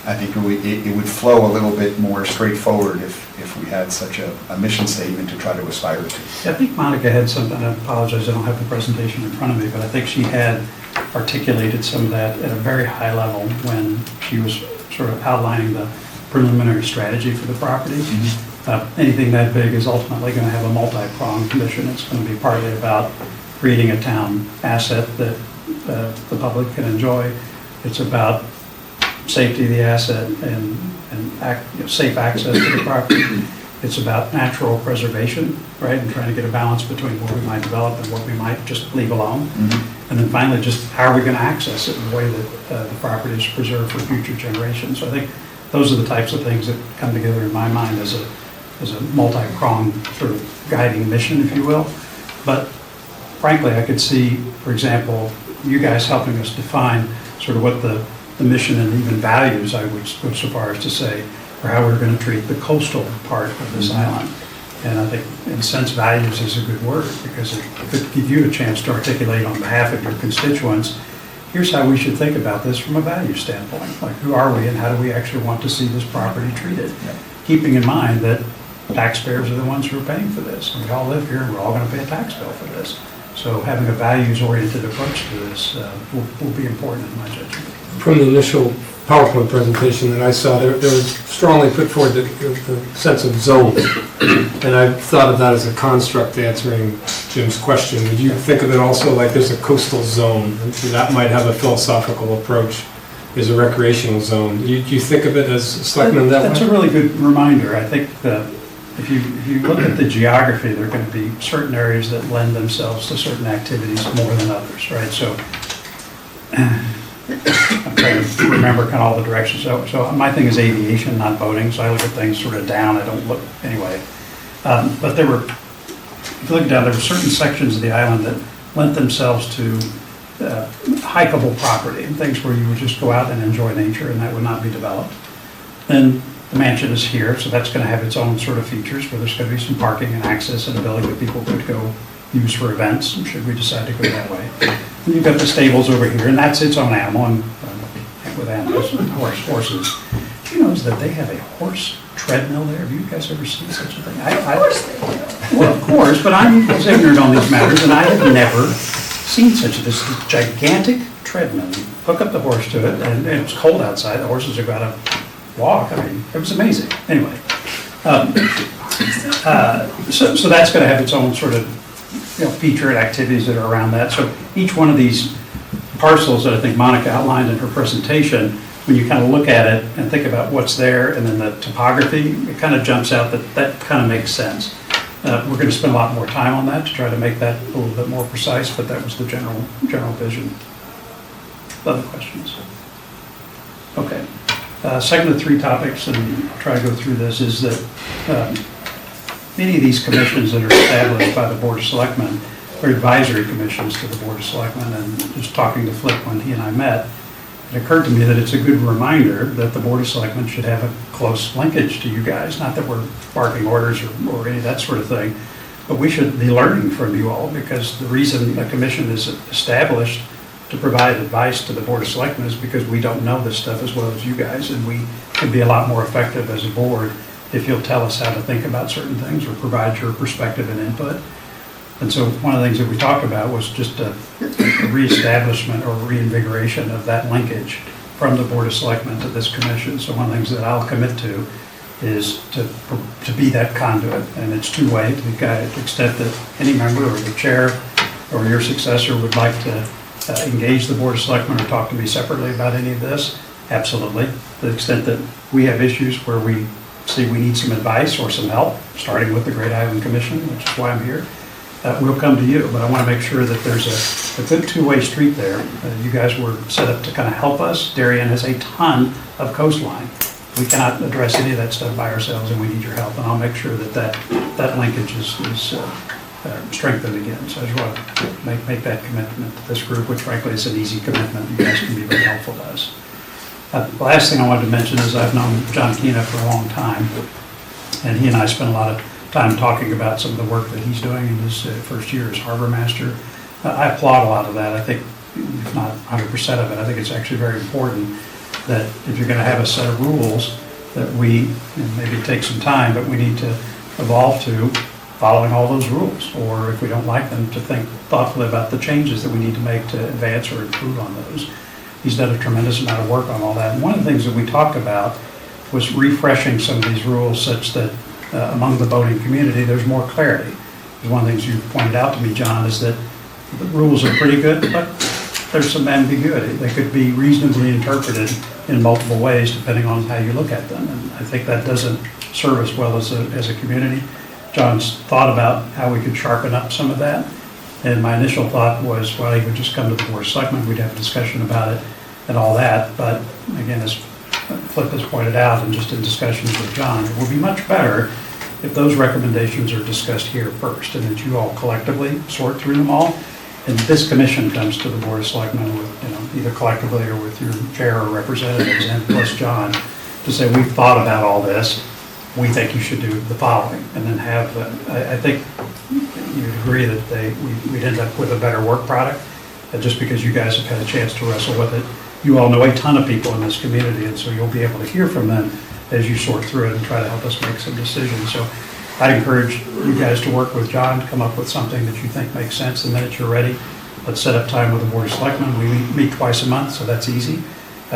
I think it would flow a little bit more straightforward if we had such a mission statement to try to aspire to. I think Monica had something, I apologize, I don't have the presentation in front of me, but I think she had articulated some of that at a very high level when she was sort of outlining the preliminary strategy for the property. Anything that big is ultimately going to have a multi-pronged mission. It's going to be partly about creating a town asset that the public can enjoy. It's about safety of the asset and safe access to the property. It's about natural preservation, right, and trying to get a balance between what we might develop and what we might just leave alone. And then finally, just how are we going to access it in a way that the property is preserved for future generations. So I think those are the types of things that come together in my mind as a multi-pronged sort of guiding mission, if you will. But frankly, I could see, for example, you guys helping us define sort of what the mission and even values, I would go so far as to say, for how we're going to treat the coastal part of this island. And I think, in a sense, values is a good word, because it could give you a chance to articulate on behalf of your constituents, here's how we should think about this from a value standpoint. Like, who are we and how do we actually want to see this property treated? Keeping in mind that taxpayers are the ones who are paying for this. And we all live here and we're all going to pay a tax bill for this. So having a values-oriented approach to this will be important in my judgment. From the initial PowerPoint presentation that I saw, there was strongly put forward the sense of zone. And I thought of that as a construct answering Jim's question. Would you think of it also like there's a coastal zone? And that might have a philosophical approach. There's a recreational zone. Do you think of it as selectmen that way? That's a really good reminder. I think that if you look at the geography, there are going to be certain areas that lend themselves to certain activities more than others, right? So I'm trying to remember kind of all the directions. So my thing is aviation, not boating, so I look at things sort of down. I don't look, anyway. But if you look down, there were certain sections of the island that lent themselves to hikeable property and things where you would just go out and enjoy nature, and that would not be developed. Then the mansion is here, so that's going to have its own sort of features where there's going to be some parking and access and ability that people could go use for events, should we decide to go that way. And you've got the stables over here, and that's its own animal, and with animals, horses. Do you know that they have a horse treadmill there? Have you guys ever seen such a thing? Of course they do. Well, of course, but I'm as ignorant on these matters, and I have never seen this gigantic treadmill. You hook up the horse to it, and it's cold outside. The horses have got to walk. I mean, it was amazing. Anyway, so that's going to have its own sort of feature and activities that are around that. So each one of these parcels that I think Monica outlined in her presentation, when you kind of look at it and think about what's there and then the topography, it kind of jumps out that kind of makes sense. We're going to spend a lot more time on that to try to make that a little bit more precise, but that was the general vision. Other questions? Okay. Second of the three topics, and I'll try to go through this, is that many of these commissions that are established by the Board of Selectmen are advisory commissions to the Board of Selectmen, and just talking to Flip when he and I met, it occurred to me that it's a good reminder that the Board of Selectmen should have a close linkage to you guys. Not that we're barking orders or any of that sort of thing, but we should be learning from you all, because the reason a commission is established to provide advice to the Board of Selectmen is because we don't know this stuff as well as you guys, and we can be a lot more effective as a board if you'll tell us how to think about certain things or provide your perspective and input. And so one of the things that we talked about was just a reestablishment or reinvigoration of that linkage from the Board of Selectmen to this commission. So one of the things that I'll commit to is to be that conduit, and it's two-way, to the extent that any member or the chair or your successor would like to engage the Board of Selectmen or talk to me separately about any of this, absolutely. To the extent that we have issues where we see we need some advice or some help, starting with the Great Island Commission, which is why I'm here, we'll come to you. But I want to make sure that there's a good two-way street there. You guys were set up to kind of help us. Darien has a ton of coastline. We cannot address any of that stuff by ourselves, and we need your help. And I'll make sure that linkage is strengthened again. So I just want to make that commitment to this group, which frankly is an easy commitment. You guys can be very helpful to us. The last thing I wanted to mention is I've known John Kina for a long time, and he and I spent a lot of time talking about some of the work that he's doing in his first year as harbor master. I applaud a lot of that. I think, if not 100% of it, I think it's actually very important that if you're going to have a set of rules, that we, and maybe it takes some time, but we need to evolve to following all those rules, or if we don't like them, to think thoughtfully about the changes that we need to make to advance or improve on those. He's done a tremendous amount of work on all that. And one of the things that we talked about was refreshing some of these rules such that among the boating community, there's more clarity. One of the things you pointed out to me, John, is that the rules are pretty good, but there's some ambiguity. They could be reasonably interpreted in multiple ways depending on how you look at them. And I think that doesn't serve us well as a community. John's thought about how we could sharpen up some of that. And my initial thought was, well, he would just come to the Board of Selectmen, we'd have a discussion about it and all that. But again, as Flip has pointed out, and just in discussions with John, it would be much better if those recommendations are discussed here first, and that you all collectively sort through them all. And this commission comes to the Board of Selectmen with, either collectively or with your chair or representatives and plus John, to say, we've thought about all this, we think you should do the following. And then have, I think you'd agree that we'd end up with a better work product, just because you guys have had a chance to wrestle with it. You all know a ton of people in this community, and so you'll be able to hear from them as you sort through it and try to help us make some decisions. So I'd encourage you guys to work with John to come up with something that you think makes sense. The minute you're ready, let's set up time with the Board of Selectmen. We meet twice a month, so that's easy.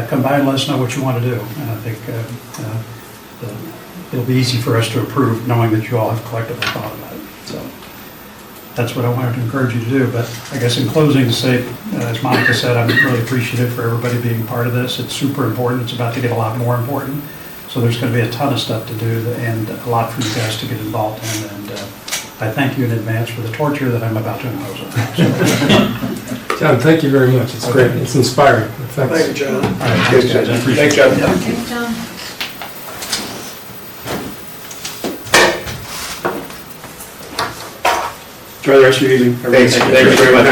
Come by and let us know what you want to do. And I think it'll be easy for us to approve, knowing that you all have collectively thought about it. So that's what I wanted to encourage you to do. But I guess in closing, to say, as Monica said, I'm really appreciative for everybody being part of this. It's super important. It's about to get a lot more important. So there's going to be a ton of stuff to do and a lot for you guys to get involved in. And I thank you in advance for the torture that I'm about to impose on you. John, thank you very much. It's great. It's inspiring. Thanks. Thank you, John. All right, thanks, guys. I appreciate it. Thanks, John. Okay, John. Enjoy the rest of your evening. Thanks. Thank you very much.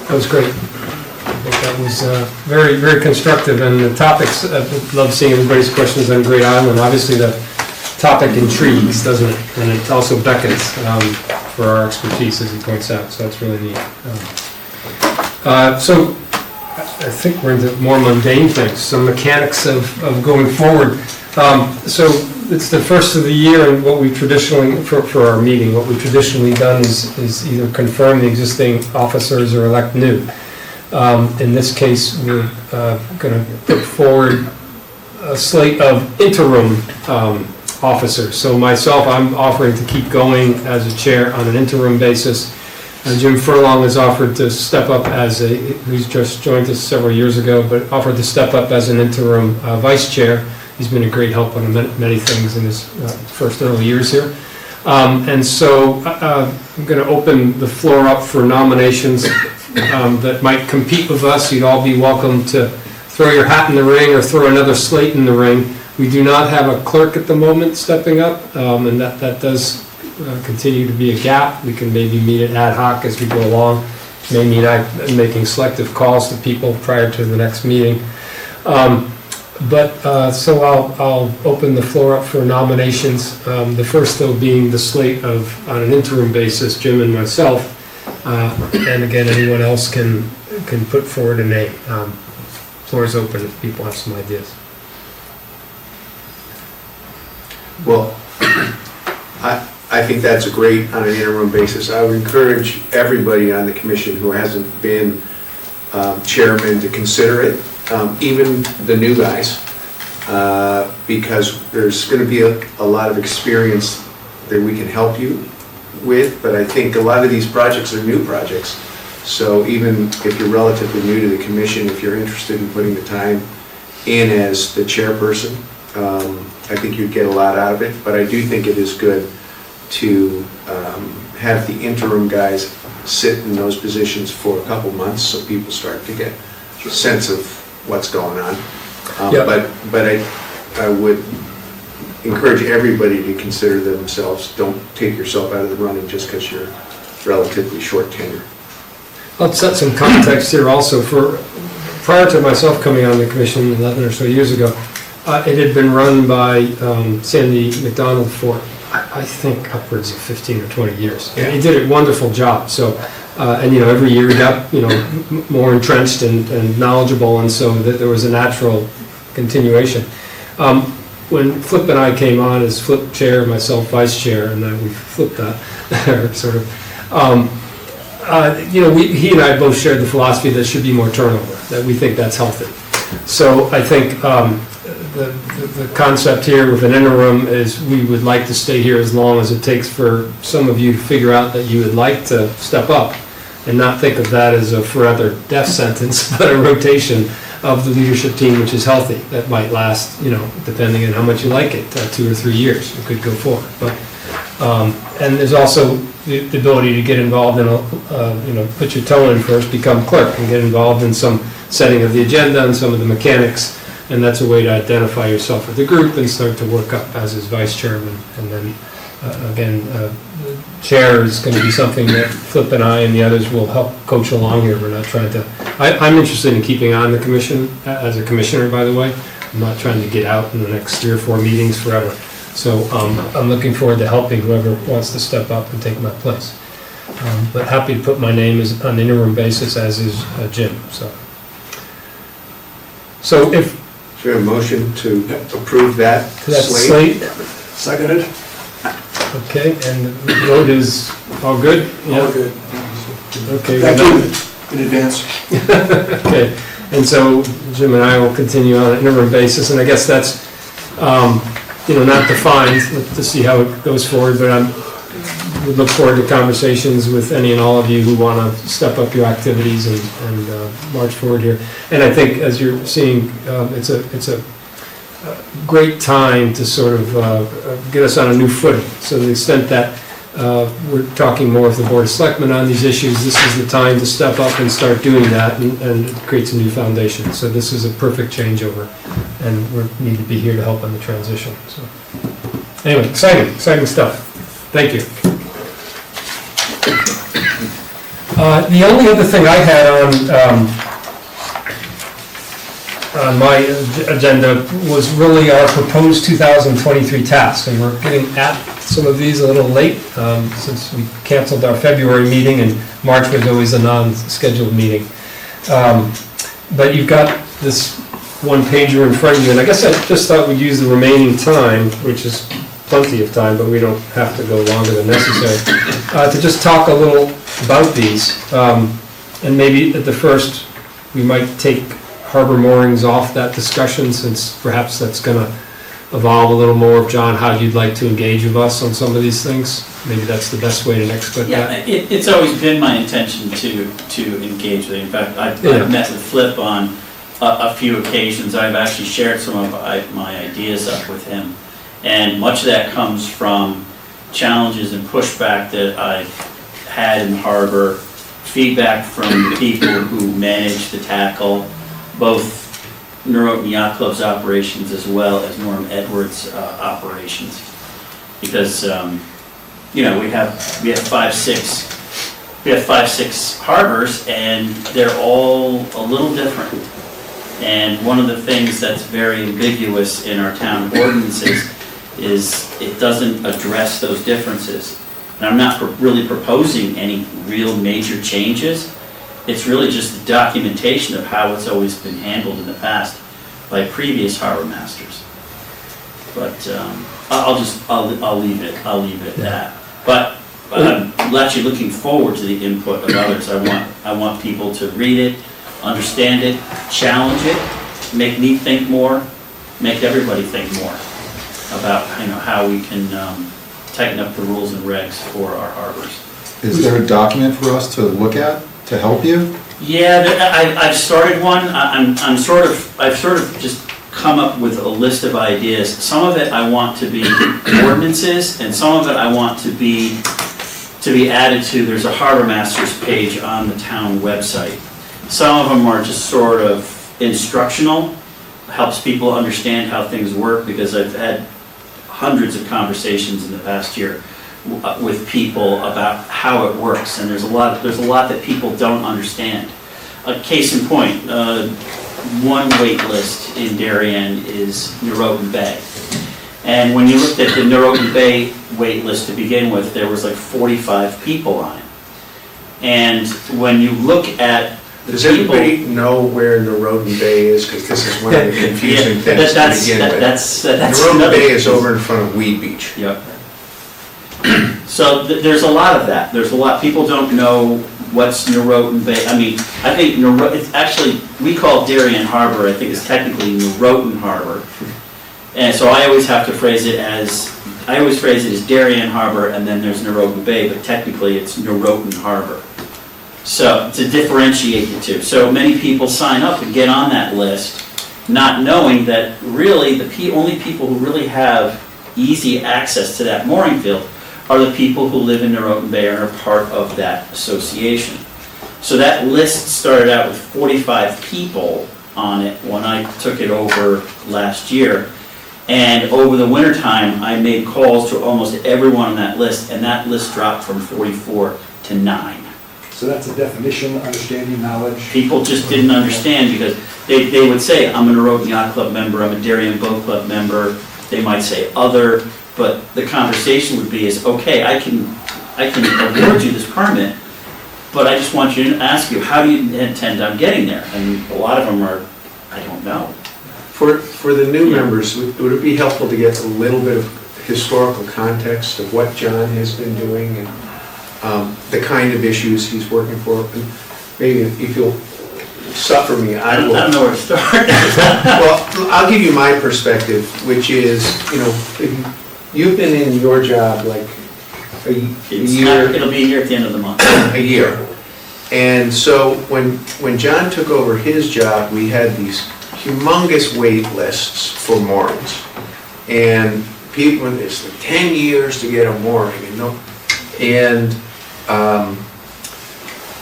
That was great. I think that was very, very constructive, and the topics, I love seeing everybody's questions on Great Island. Obviously, the topic intrigues, doesn't it? And it also beckons for our expertise, as he points out, so that's really neat. So I think we're into more mundane things, some mechanics of going forward. So it's the first of the year, and what we traditionally, for our meeting, what we've traditionally done is either confirm the existing officers or elect new. In this case, we're going to put forward a slate of interim officers. So myself, I'm offering to keep going as a chair on an interim basis. Jim Furlong has offered to step up who's just joined us several years ago, but offered to step up as an interim vice chair. He's been a great help on many things in his first early years here. And so I'm going to open the floor up for nominations that might compete with us, you'd all be welcome to throw your hat in the ring or throw another slate in the ring. We do not have a clerk at the moment stepping up, and that does continue to be a gap. We can maybe meet it ad hoc as we go along. May mean I'm making selective calls to people prior to the next meeting. So I'll open the floor up for nominations. The first, though, being the slate of, on an interim basis, Jim and myself. And again, anyone else can put forward a name. Floor is open if people have some ideas. Well, I think that's great on an interim basis. I would encourage everybody on the commission who hasn't been chairman to consider it, even the new guys, because there's going to be a lot of experience that we can help you with, but I think a lot of these projects are new projects. So even if you're relatively new to the commission, if you're interested in putting the time in as the chairperson, I think you'd get a lot out of it, but I do think it is good to have the interim guys sit in those positions for a couple months so people start to get a sense of what's going on. But I would encourage everybody to consider themselves, don't take yourself out of the running just because you're relatively short tenure. I'll set some context here also. Prior to myself coming on the commission 11 or so years ago, it had been run by Sandy McDonald for, I think, upwards of 15 or 20 years. And he did a wonderful job. So, and every year he got, more entrenched and knowledgeable, and so that there was a natural continuation. When Flip and I came on as Flip chair, myself vice chair, and then we flipped that, sort of. He and I both shared the philosophy that there should be more turnover, that we think that's healthy. So I think the concept here with an interim is we would like to stay here as long as it takes for some of you to figure out that you would like to step up and not think of that as a forever death sentence, but a rotation of the leadership team, which is healthy. That might last, depending on how much you like it, 2 or 3 years. It could go forward. But and there's also the ability to get involved in put your toe in first, become clerk, and get involved in some setting of the agenda and some of the mechanics. And that's a way to identify yourself with the group and start to work up as his vice chairman. And then, the chair is going to be something that Flip and I and the others will help coach along here. We're not trying to, I'm interested in keeping on the commission as a commissioner, by the way. I'm not trying to get out in the next 3 or 4 meetings forever. So I'm looking forward to helping whoever wants to step up and take my place. But happy to put my name as on an interim basis, as is Jim. So if Is there a motion to approve that slate? Seconded? Okay, and the vote is all good? All good. Okay. Thank you in advance. Okay, and so Jim and I will continue on an interim basis, and I guess that's, not defined to see how it goes forward, but we look forward to conversations with any and all of you who want to step up your activities and march forward here. And I think, as you're seeing, it's a great time to sort of get us on a new footing. So to the extent that we're talking more with the Board of Selectmen on these issues, this is the time to step up and start doing that, and it creates a new foundation. So this is a perfect changeover, and we need to be here to help on the transition. So anyway, exciting stuff. Thank you. The only other thing I had on my agenda was really our proposed 2023 tasks, and we're getting at some of these a little late since we canceled our February meeting, and March was always a non-scheduled meeting. But you've got this one-pager in front of you, and I guess I just thought we'd use the remaining time, which is plenty of time, but we don't have to go longer than necessary, to just talk a little about these. And maybe at the first, we might take harbor moorings off that discussion, since perhaps that's going to evolve a little more. John, how you'd like to engage with us on some of these things? Maybe that's the best way to exploit that. Yeah, it's always been my intention to engage with it. In fact, I've met with Flip on a few occasions. I've actually shared some of my ideas up with him. And much of that comes from challenges and pushback that I've had in the harbor feedback from the people who manage to tackle both Norotan Yacht Club's operations as well as Norm Edwards' operations. Because, we have 5-6 harbors, and they're all a little different. And one of the things that's very ambiguous in our town ordinances is it doesn't address those differences. And I'm not really proposing any real major changes. It's really just the documentation of how it's always been handled in the past by previous harbor masters. But I'll leave it at that. But I'm actually looking forward to the input of others. I want people to read it, understand it, challenge it, make me think more, make everybody think more about how we can tighten up the rules and regs for our harbors. Is there a document for us to look at to help you? Yeah, I've started one. I've sort of just come up with a list of ideas. Some of it I want to be ordinances, and some of it I want to be added to. There's a harbor masters page on the town website. Some of them are just sort of instructional, helps people understand how things work, because I've had hundreds of conversations in the past year with people about how it works, and there's a lot that people don't understand. A case in point, one wait list in Darien is Norotan Bay. And when you looked at the Norotan Bay wait list to begin with, there was like 45 people on it. And when you look at the Does people, everybody know where Norotan Bay is? Because this is one of the confusing things to begin with. That's Norotan Bay is over in front of Weed Beach. Yep. So there's a lot of that. There's a lot, people don't know what's Norotan Bay. I mean, I think it's actually, we call Darien Harbor, I think it's technically Norotan Harbor. And so I always have to phrase it as Darien Harbor, and then there's Norotan Bay, but technically it's Norotan Harbor. So to differentiate the two. So many people sign up and get on that list, not knowing that really the only people who really have easy access to that mooring field are the people who live in Norotan Bay and are part of that association. So that list started out with 45 people on it when I took it over last year. And over the wintertime, I made calls to almost everyone on that list, and that list dropped from 44 to 9. So that's a definition, understanding, knowledge? People just didn't understand, because they would say, I'm a Norotan Yacht Club member, I'm a Darien Boat Club member, they might say other, but the conversation would be is, okay, I can award you this permit, but I just want you to ask you, how do you intend on getting there? And a lot of them are, I don't know. For the new members, would it be helpful to get a little bit of historical context of what John has been doing and the kind of issues he's working for? And maybe if you'll suffer me, I will. I don't know where to start. Well, I'll give you my perspective, which is, you've been in your job like a year. It'll be here at the end of the month. A year. And so when John took over his job, we had these humongous wait lists for moorings. And people, it's like 10 years to get a mooring.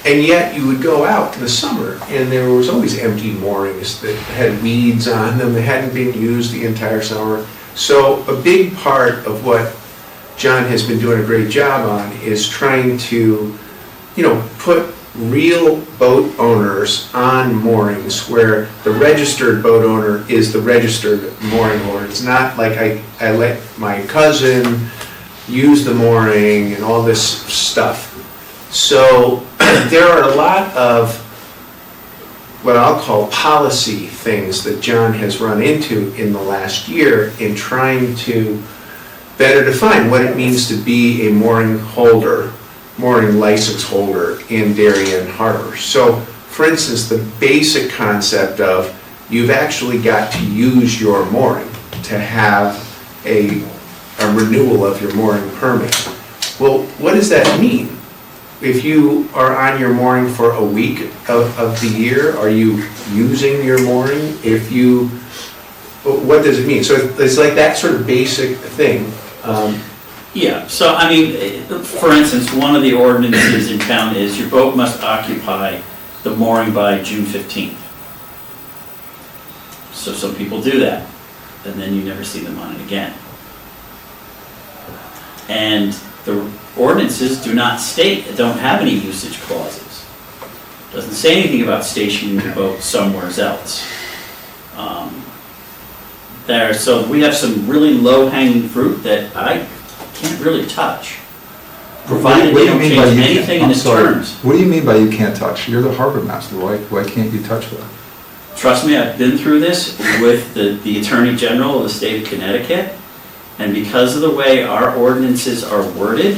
And yet you would go out in the summer and there was always empty moorings that had weeds on them that hadn't been used the entire summer. So a big part of what John has been doing a great job on is trying to, put real boat owners on moorings where the registered boat owner is the registered mooring owner. It's not like I let my cousin use the mooring and all this stuff. So there are a lot of what I'll call policy things that John has run into in the last year in trying to better define what it means to be a mooring license holder in Darien Harbor. So, for instance, the basic concept of you've actually got to use your mooring to have a renewal of your mooring permit. Well, what does that mean? If you are on your mooring for a week of the year, are you using your mooring? What does it mean? So it's like that sort of basic thing. Yeah, so I mean, for instance, one of the ordinances in town is your boat must occupy the mooring by June 15th. So some people do that, and then you never see them on it again. And the ordinances do not state, don't have any usage clauses. Doesn't say anything about stationing your boat somewhere else. So we have some really low-hanging fruit that I can't really touch, provided they don't change anything in the terms. What do you mean by you can't touch? You're the harbor master, why can't you touch that? Trust me, I've been through this with the Attorney General of the state of Connecticut, and because of the way our ordinances are worded,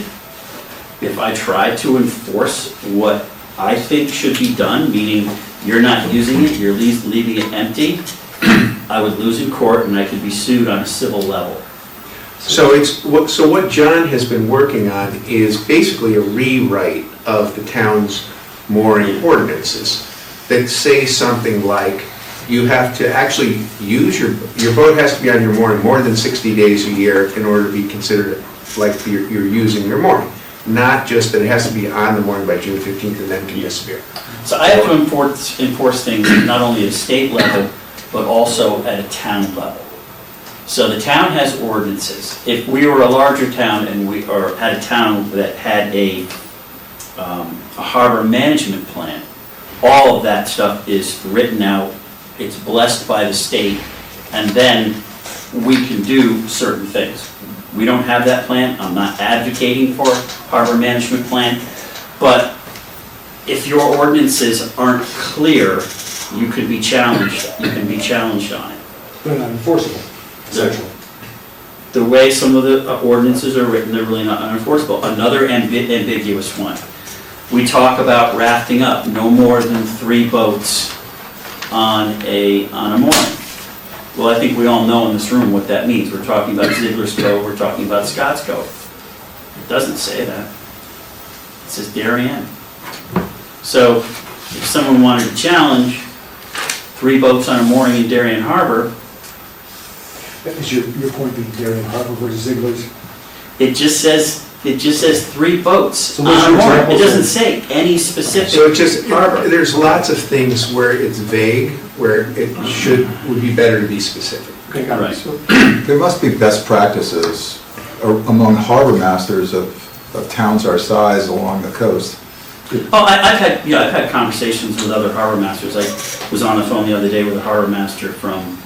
if I try to enforce what I think should be done, meaning you're not using it, you're leaving it empty, I would lose in court and I could be sued on a civil level. So what John has been working on is basically a rewrite of the town's mooring ordinances that say something like, you have to actually use your boat has to be on your mooring more than 60 days a year in order to be considered like you're using your mooring. Not just that it has to be on the mooring by June 15th and then can disappear. So I have to enforce things not only at a state level, but also at a town level. So the town has ordinances. If we were a larger town and had a town that had a harbor management plan, all of that stuff is written out, it's blessed by the state, and then we can do certain things. We don't have that plan. I'm not advocating for a harbor management plan, but if your ordinances aren't clear, you could be challenged. You can be challenged on it. They're not enforceable, essentially. The way some of the ordinances are written, they're really not unenforceable. Another ambiguous one. We talk about rafting up, no more than 3 boats on a mooring. Well, I think we all know in this room what that means. We're talking about Ziegler's Cove, we're talking about Scott's Cove. It doesn't say that. It says Darien. So if someone wanted to challenge 3 boats on a mooring in Darien Harbor, Is your point being Darien Harbor versus Ziegler's? it just says 3 boats So on those a are mooring. It examples doesn't of- say any specific So it's just, harbor. there's lots of things where it's vague, where it would be better to be specific. Right. There must be best practices among harbor masters of towns our size along the coast. Oh, I've had conversations with other harbor masters. I was on the phone the other day with a harbor master from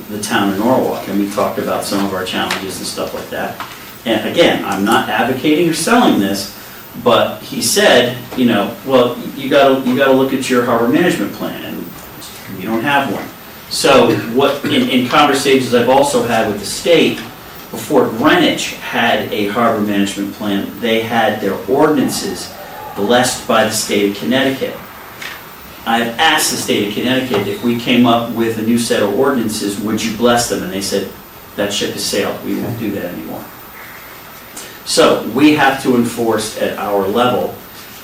the town of Norwalk, and we talked about some of our challenges and stuff like that. And again, I'm not advocating or selling this, but he said, well, you gotta look at your harbor management plan, and you don't have one. So what, in conversations I've also had with the state, before Greenwich had a harbor management plan, they had their ordinances blessed by the state of Connecticut. I've asked the state of Connecticut if we came up with a new set of ordinances, would you bless them? And they said, that ship has sailed, we won't do that anymore. So we have to enforce at our level,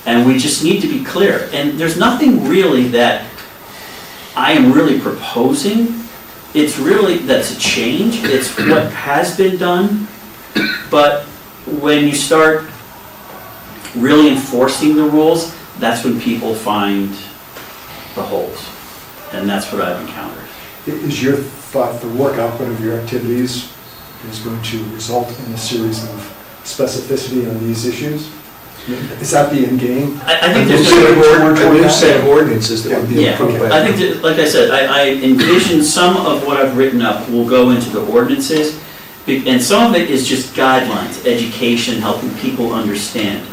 and we just need to be clear. And there's nothing really that I am really proposing. It's really, that's a change. It's what has been done. But when you start really enforcing the rules, that's when people find the holes. And that's what I've encountered. Is your thought the work output of your activities is going to result in a series of specificity on these issues? Is that the end game? I think A there's new set of ordinances that would be Yeah, approved by. I think, that, like I said, I envision some of what I've written up will go into the ordinances, and some of it is just guidelines, education, helping people understand.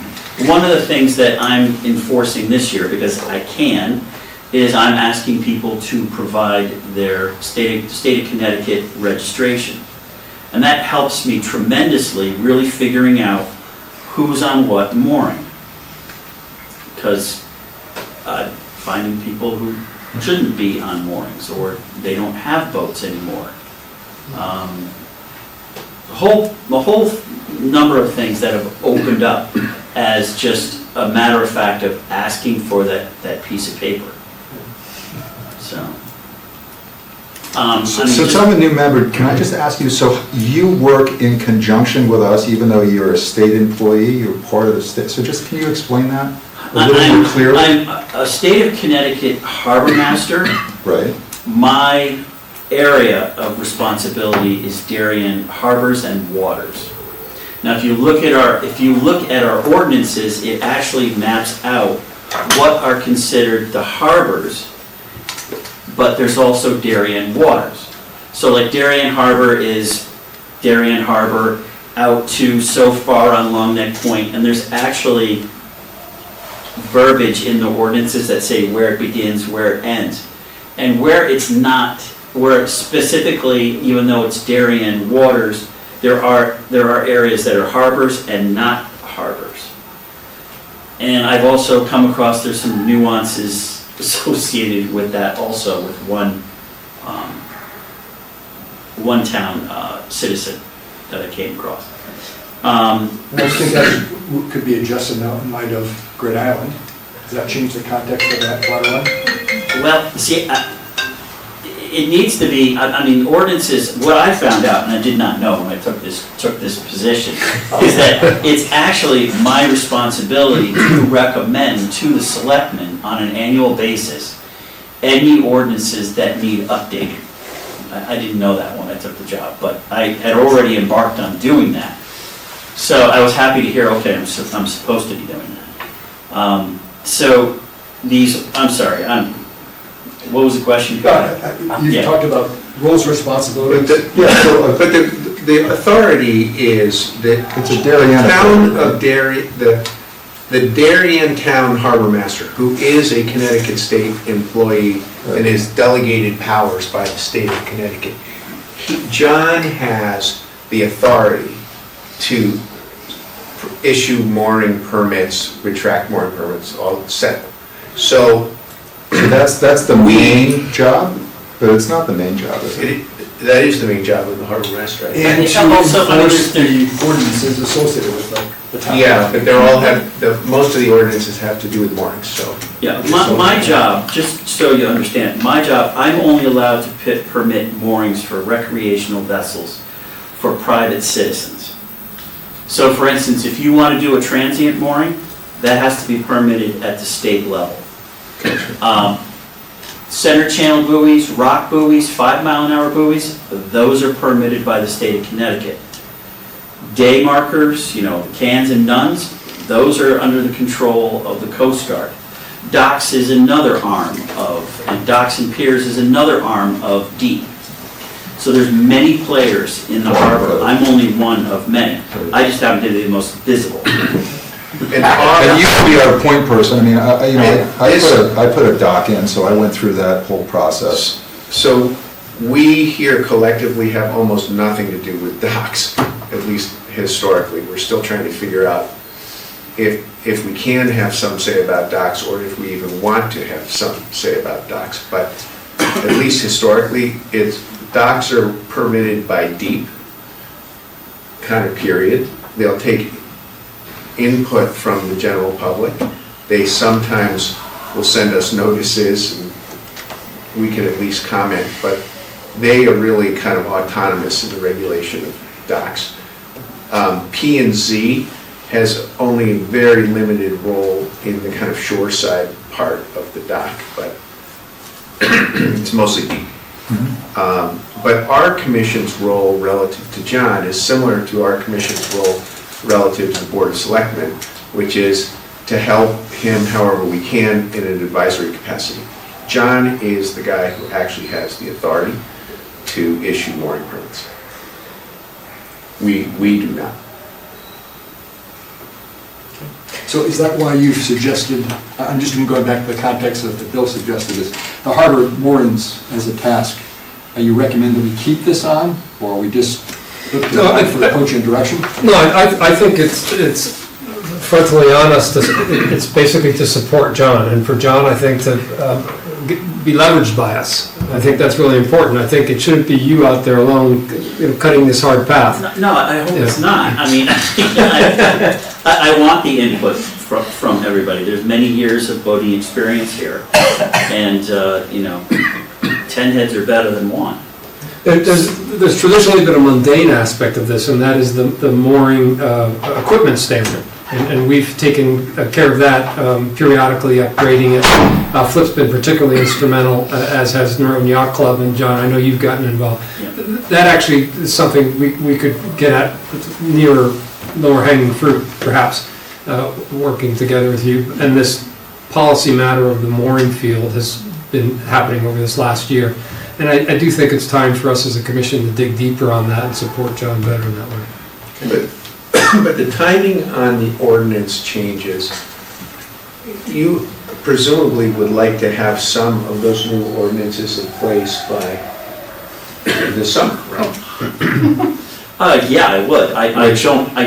One of the things that I'm enforcing this year, because I can, is I'm asking people to provide their state of Connecticut registration. And that helps me tremendously, really figuring out who's on what mooring. Because I'm finding people who shouldn't be on moorings, or they don't have boats anymore. The whole number of things that have opened up as just a matter of fact of asking for that piece of paper. So, So tell the new member, can I just ask you, so you work in conjunction with us, even though you're a state employee, you're part of the state, so just, can you explain that a little more clearly? I'm a state of Connecticut harbor master. Right. My area of responsibility is Darien harbors and waters. Now, if you look at our ordinances, it actually maps out what are considered the harbors, but there's also Darien waters. So like Darien Harbor is Darien Harbor out to so far on Long Neck Point, and there's actually verbiage in the ordinances that say where it begins, where it ends. And where it's not, where specifically, even though it's Darien waters, there are areas that are harbors and not harbors. And I've also come across, there's some nuances associated with that also, with one town citizen that I came across. I think that could be adjusted now in light of Great Island. Does that change the context of that water line? Well, see, it needs to be, I mean, ordinances, what I found out, and I did not know when I took this position, is that it's actually my responsibility to recommend to the selectmen on an annual basis any ordinances that need updating. I didn't know that when I took the job, but I had already embarked on doing that. So I was happy to hear, okay, I'm supposed to be doing that. So these, I'm sorry, what was the question? You talked about roles, responsibilities. But the authority is that It's a Darien town of Darien, the Darien Town Harbor Master, who is a Connecticut State employee and is delegated powers by the state of Connecticut. John has the authority to issue mooring permits, retract mooring permits, all set. So that's the main job, but it's not the main job, is it? That is the main job of the harbor master. I think. And to enforce the ordinances associated with the town. Yeah, but they're all most of the ordinances have to do with moorings, so. Yeah, my job, just so you understand, my job, I'm only allowed to permit moorings for recreational vessels for private citizens. So for instance, if you want to do a transient mooring, that has to be permitted at the state level. Center channel buoys, rock buoys, 5-mile-an-hour buoys, those are permitted by the state of Connecticut. Day markers, the cans and nuns, those are under the control of the Coast Guard. Docks is another arm and docks and piers is another arm of DEEP. So there's many players in the harbor. I'm only one of many. I just happen to be the most visible. And you could be our point person, I mean, I put a dock in, so I went through that whole process. So we here collectively have almost nothing to do with docks, at least historically. We're still trying to figure out if we can have some say about docks or if we even want to have some say about docks. But at least historically, docks are permitted by DEEP, kind of period. They'll take input from the general public. They sometimes will send us notices and we can at least comment, but they are really kind of autonomous in the regulation of docks. P&Z has only a very limited role in the kind of shoreside part of the dock, but it's mostly DEEP. But our commission's role relative to John is similar to our commission's role relative to the Board of Selectmen, which is to help him however we can in an advisory capacity. John is the guy who actually has the authority to issue mooring permits. We do not. So is that why you've suggested, I'm just going to go back to the context of the bill suggested is, the harbor moorings as a task, are you recommending we keep this on, or are we just look for the coaching direction? No, I think it's frontally honest, it's basically to support John, and for John, I think to be leveraged by us. I think that's really important. I think it shouldn't be you out there alone, cutting this hard path. No, I hope it's not. I mean, I want the input from everybody. There's many years of boating experience here, and 10 heads are better than one. There's traditionally been a mundane aspect of this, and that is the mooring equipment standard. And we've taken care of that periodically, upgrading it. Flip's been particularly instrumental, as has Northern Yacht Club, and John, I know you've gotten involved. That actually is something we could get at nearer lower hanging fruit, perhaps, working together with you. And this policy matter of the mooring field has been happening over this last year. And I do think it's time for us as a commission to dig deeper on that and support John better in that way. But the timing on the ordinance changes, you presumably would like to have some of those new ordinances in place by the summer, right? Yeah, I would. I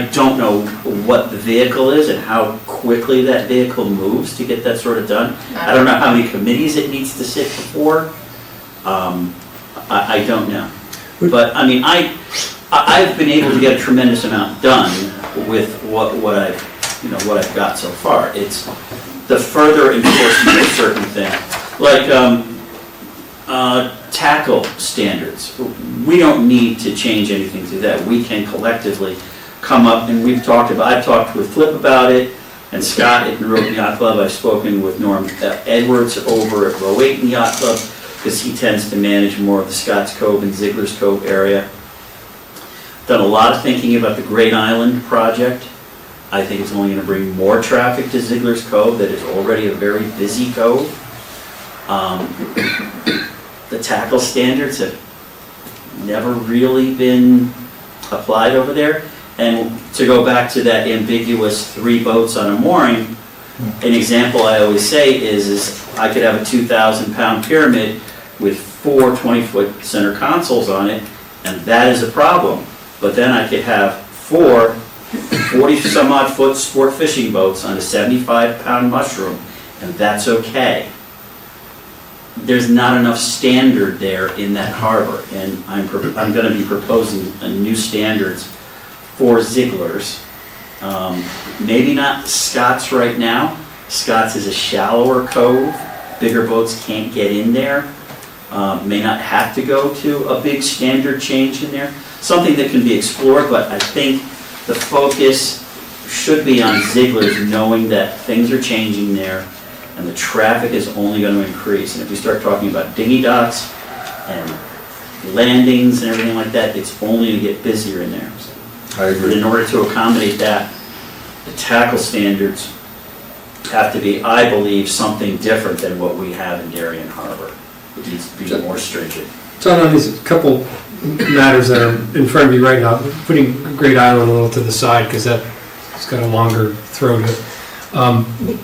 don't know what the vehicle is and how quickly that vehicle moves to get that sort of done. I don't know how many committees it needs to sit before. I don't know. But, I mean, I've been able to get a tremendous amount done with what I've got so far. It's the further enforcement of certain things, like tackle standards. We don't need to change anything to that. We can collectively come up, and I've talked with Flip about it, and Scott at the Northern Yacht Club. I've spoken with Norm Edwards over at Rowayton Yacht Club, because he tends to manage more of the Scotts Cove and Ziegler's Cove area. Done a lot of thinking about the Great Island project. I think it's only going to bring more traffic to Ziegler's Cove that is already a very busy cove. The tackle standards have never really been applied over there. And to go back to that ambiguous 3 boats on a mooring, an example I always say is I could have a 2,000-pound pyramid with 4 20-foot center consoles on it, and that is a problem. But then I could have 4 40-some-odd foot sport fishing boats on a 75-pound mushroom, and that's okay. There's not enough standard there in that harbor, and I'm going to be proposing new standards for Ziegler's. Maybe not Scott's right now. Scott's is a shallower cove. Bigger boats can't get in there. May not have to go to a big standard change in there. Something that can be explored, but I think the focus should be on Ziegler's, knowing that things are changing there and the traffic is only going to increase. And if we start talking about dinghy docks and landings and everything like that, it's only going to get busier in there. I agree. But in order to accommodate that, the tackle standards have to be, I believe, something different than what we have in Darien Harbor. It needs to be more stringent. John, on these couple matters that are in front of you right now, putting Great Island a little to the side because it's got a longer throw to it.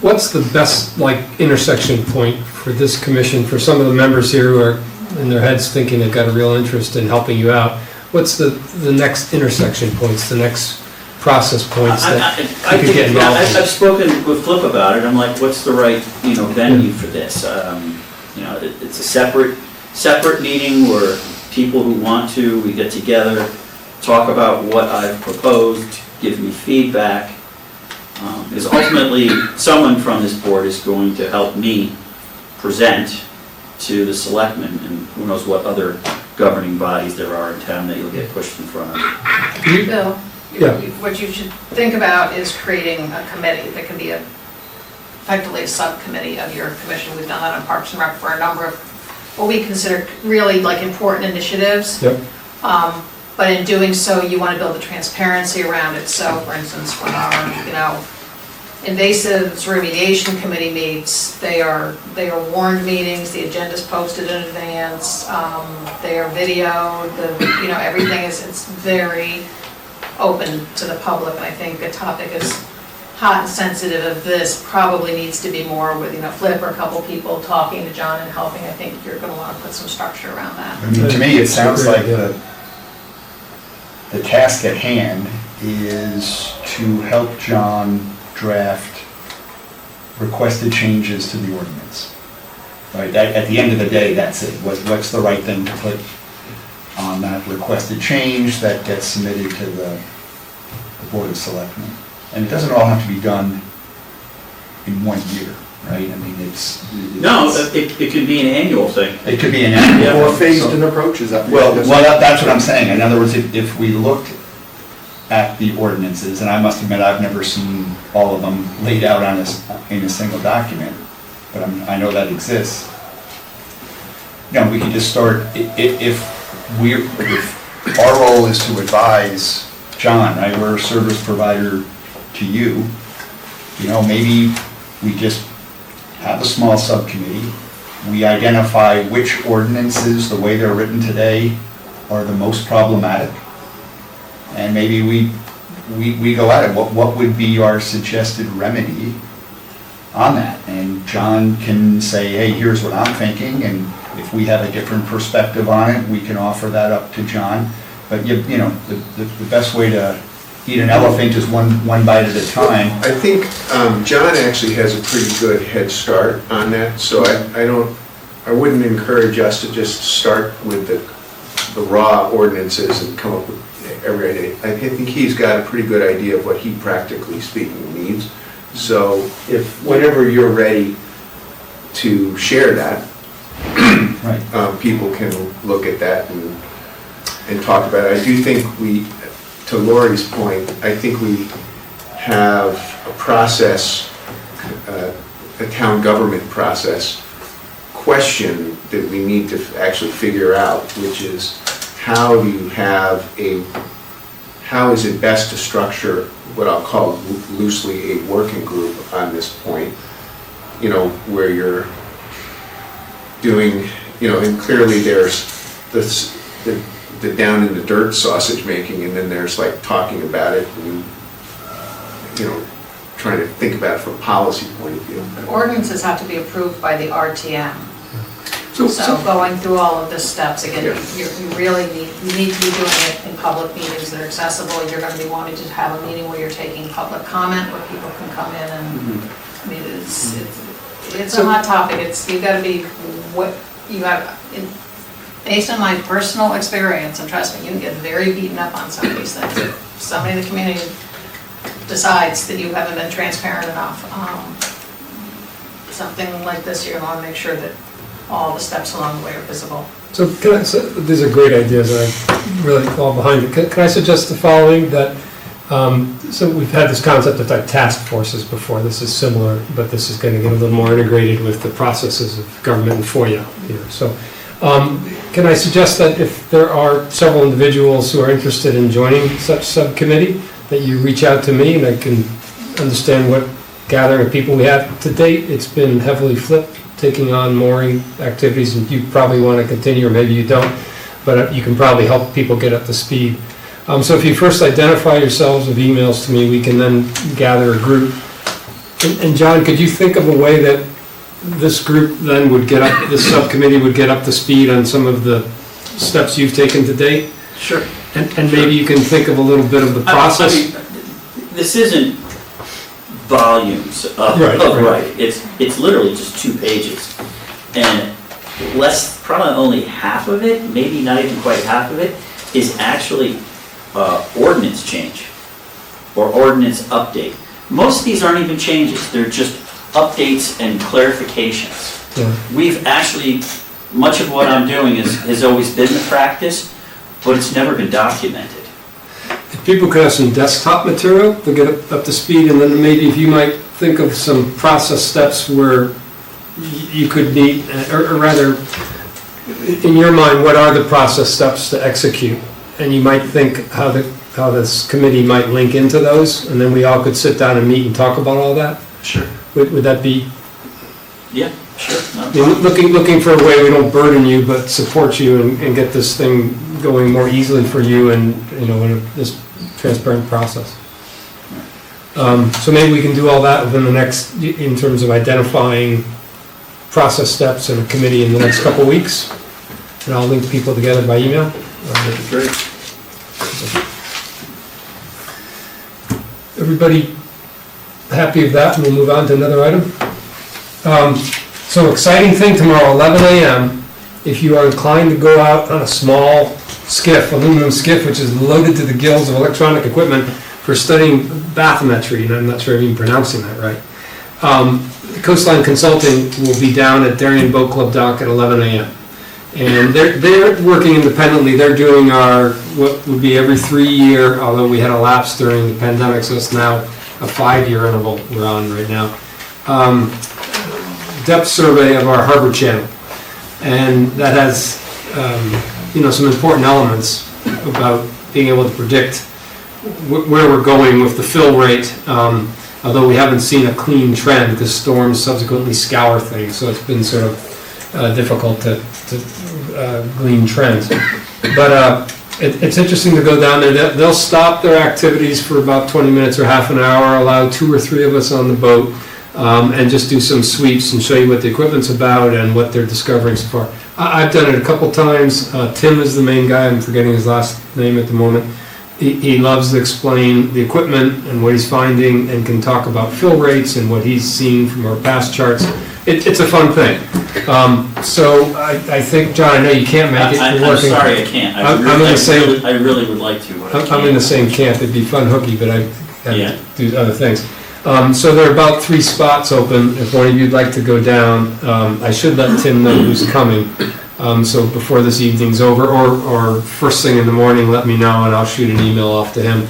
What's the best intersection point for this commission, for some of the members here who are in their heads thinking they've got a real interest in helping you out? What's the next intersection points, the next process points that you could get involved in? I've spoken with Flip about it. I'm like, what's the right venue for this? It's a separate meeting where people who want to, we get together, talk about what I've proposed, give me feedback. Because ultimately, someone from this board is going to help me present to the selectmen, and who knows what other governing bodies there are in town that you'll get pushed in front of. Bill, Yeah. what you should think about is creating a committee that can be effectively a subcommittee of your commission. We've done that on Parks and Rec for a number of what we consider really important initiatives. Yep. But in doing so, you want to build the transparency around it. So, for instance, when our, invasives remediation committee meets, they are warned meetings, the agenda's posted in advance, they are videoed, everything it's very open to the public. And I think a topic as hot and sensitive of this probably needs to be more with, Flip or a couple people talking to John and helping. I think you're going to want to put some structure around that. I mean, to me, it sounds like the task at hand is to help John draft requested changes to the ordinance. Right, at the end of the day, that's it. What's the right thing to put on that requested change that gets submitted to the Board of Selectmen? And it doesn't all have to be done in 1 year. right? I mean, it's. No, it could be an annual thing. It could be an annual. Or phased in approach, is that? Well, that's what I'm saying. In other words, if we looked at the ordinances, and I must admit, I've never seen all of them laid out in a single document, but I know that exists. You know, we could just start, if our role is to advise John, right, we're a service provider to you, you know, maybe we just have a small subcommittee, we identify which ordinances, the way they're written today, are the most problematic, and maybe we go at it. What would be our suggested remedy on that? And John can say, hey, here's what I'm thinking, and if we have a different perspective on it, we can offer that up to John. But you know, the best way to eat an elephant is one bite at a time. I think John actually has a pretty good head start on that, so I wouldn't encourage us to just start with the raw ordinances and come up with every idea. I think he's got a pretty good idea of what he practically speaking needs. So if, whenever you're ready to share that, Right. People can look at that and talk about it. I do think to Lori's point, I think we have a process, a town government process question that we need to actually figure out, which is how is it best to structure what I'll call loosely a working group on this point, you know, where you're doing, you know, and clearly there's the down in the dirt sausage making, and then there's like talking about it and, you know, trying to think about it from a policy point of view. Ordinances have to be approved by the RTM. So Going through all of the steps, again, Yeah. you really need to be doing it in public meetings that are accessible. You're going to be wanting to have a meeting where you're taking public comment, where people can come in and, I mean, it's a hot topic. You've got to be, based on my personal experience, and trust me, you can get very beaten up on some of these things. If somebody in the community decides that you haven't been transparent enough, something like this, you're going to make sure that all the steps along the way are visible. So these are great ideas, and I really fall behind it. Can I suggest the following, that, so we've had this concept of like task forces before. This is similar, but this is going to get a little more integrated with the processes of government and FOIA here. So can I suggest that if there are several individuals who are interested in joining such subcommittee, that you reach out to me and I can understand what gathering of people we have. To date, it's been heavily flipped, taking on mooring activities, and you probably want to continue, or maybe you don't, but you can probably help people get up to speed. So if you first identify yourselves with emails to me, we can then gather a group. And John, could you think of a way that this group then would get up, this subcommittee would get up to speed on some of the steps you've taken to date? Sure. And maybe you can think of a little bit of the process? I mean, this isn't volumes of Right. writing. It's literally just 2 pages. And probably only half of it, maybe not even quite half of it, is actually ordinance change or ordinance update. Most of these aren't even changes, they're just updates and clarifications. Yeah. We've actually, much of what I'm doing has always been the practice, but it's never been documented. If people could have some desktop material to get up to speed, and then maybe if you might think of some process steps where you could meet, or rather, in your mind, what are the process steps to execute? And you might think how this committee might link into those, and then we all could sit down and meet and talk about all that? Sure. Would that be? Yeah, sure. I mean, looking for a way we don't burden you, but support you and get this thing going more easily for you, and in this transparent process. So maybe we can do all that within the next, in terms of identifying process steps and a committee in the next couple of weeks, and I'll link people together by email. That'd be great. Everybody happy with that, and we'll move on to another item. So exciting thing tomorrow, 11 a.m. If you are inclined to go out on a small skiff, aluminum skiff, which is loaded to the gills of electronic equipment for studying bathymetry, and I'm not sure I'm even pronouncing that right. Coastline Consulting will be down at Darien Boat Club dock at 11 a.m. And they're working independently. They're doing our, what would be every 3-year, although we had a lapse during the pandemic, so it's now a 5-year interval we're on right now. Depth survey of our harbor channel. And that has, some important elements about being able to predict where we're going with the fill rate, although we haven't seen a clean trend because storms subsequently scour things, so it's been sort of difficult to glean trends. But it's interesting to go down there. They'll stop their activities for about 20 minutes or half an hour, allow 2 or 3 of us on the boat, and just do some sweeps and show you what the equipment's about and what they're discovering so far. I've done it a couple times. Tim is the main guy. I'm forgetting his last name at the moment. He loves to explain the equipment and what he's finding and can talk about fill rates and what he's seen from our past charts. It's a fun thing. So I think, John, I know you can't make it. I'm sorry I can't. I really would like to. I'm in the same camp. It'd be fun hooky, but I have to do other things. So there are about 3 spots open. If one of you'd like to go down, I should let Tim know who's coming. So before this evening's over, or first thing in the morning, let me know and I'll shoot an email off to him.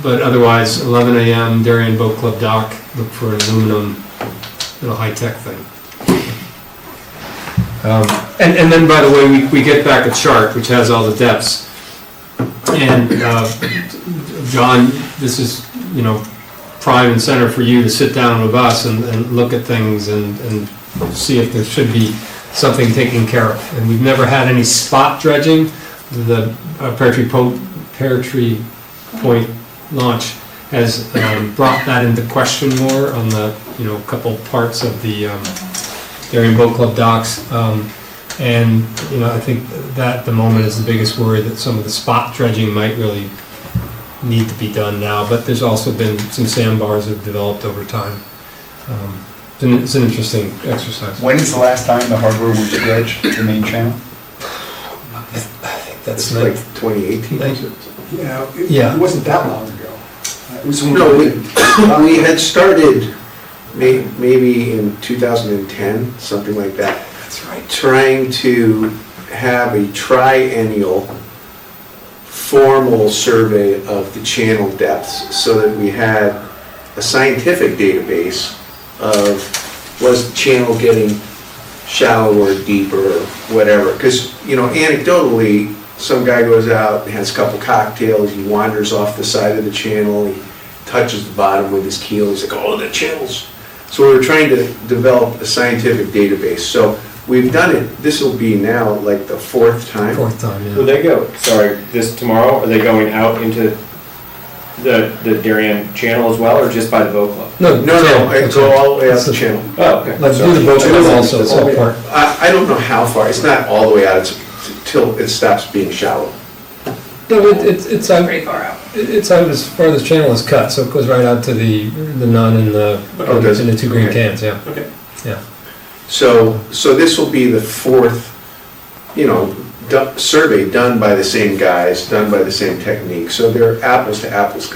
But otherwise, 11 a.m., Darien Boat Club dock, look for an aluminum, high-tech thing. And then, by the way, we get back a chart which has all the depths. And John, this is, prime and center for you to sit down with us and look at things and see if there should be something taken care of. And we've never had any spot dredging. The Pear Tree Point launch has brought that into question more on the couple parts of the Darien Boat Club docks. And I think that at the moment is the biggest worry, that some of the spot dredging might really need to be done now, but there's also been some sandbars that have developed over time. It's an interesting exercise. When is the last time the harbor was dredged, the main channel? I think that's Like 2018. Yeah. It wasn't that long ago. It was when No, we had started maybe in 2010, something like that. That's right. Trying to have a triennial formal survey of the channel depths so that we had a scientific database of was the channel getting shallower, deeper, or whatever. Because, anecdotally, some guy goes out and has a couple cocktails, he wanders off the side of the channel, he touches the bottom with his keel, he's like, oh, the channel's. So we were trying to develop a scientific database. So we've done it, this will be now like the 4th time. 4th time, yeah. Will they go, this tomorrow, are they going out into the Darien Channel as well, or just by the boat club? No, I go all the way out the channel. Oh, okay. Let's do the boat club also, it's all part. I don't know how far, it's not all the way out, it's till it stops being shallow. No, it's Pretty far out. It's out as far as the channel is cut, so it goes right out to the nun and the 2 green cans, yeah. Okay. Yeah. So this will be the 4th, survey done by the same guys, done by the same technique. So they're apples to apples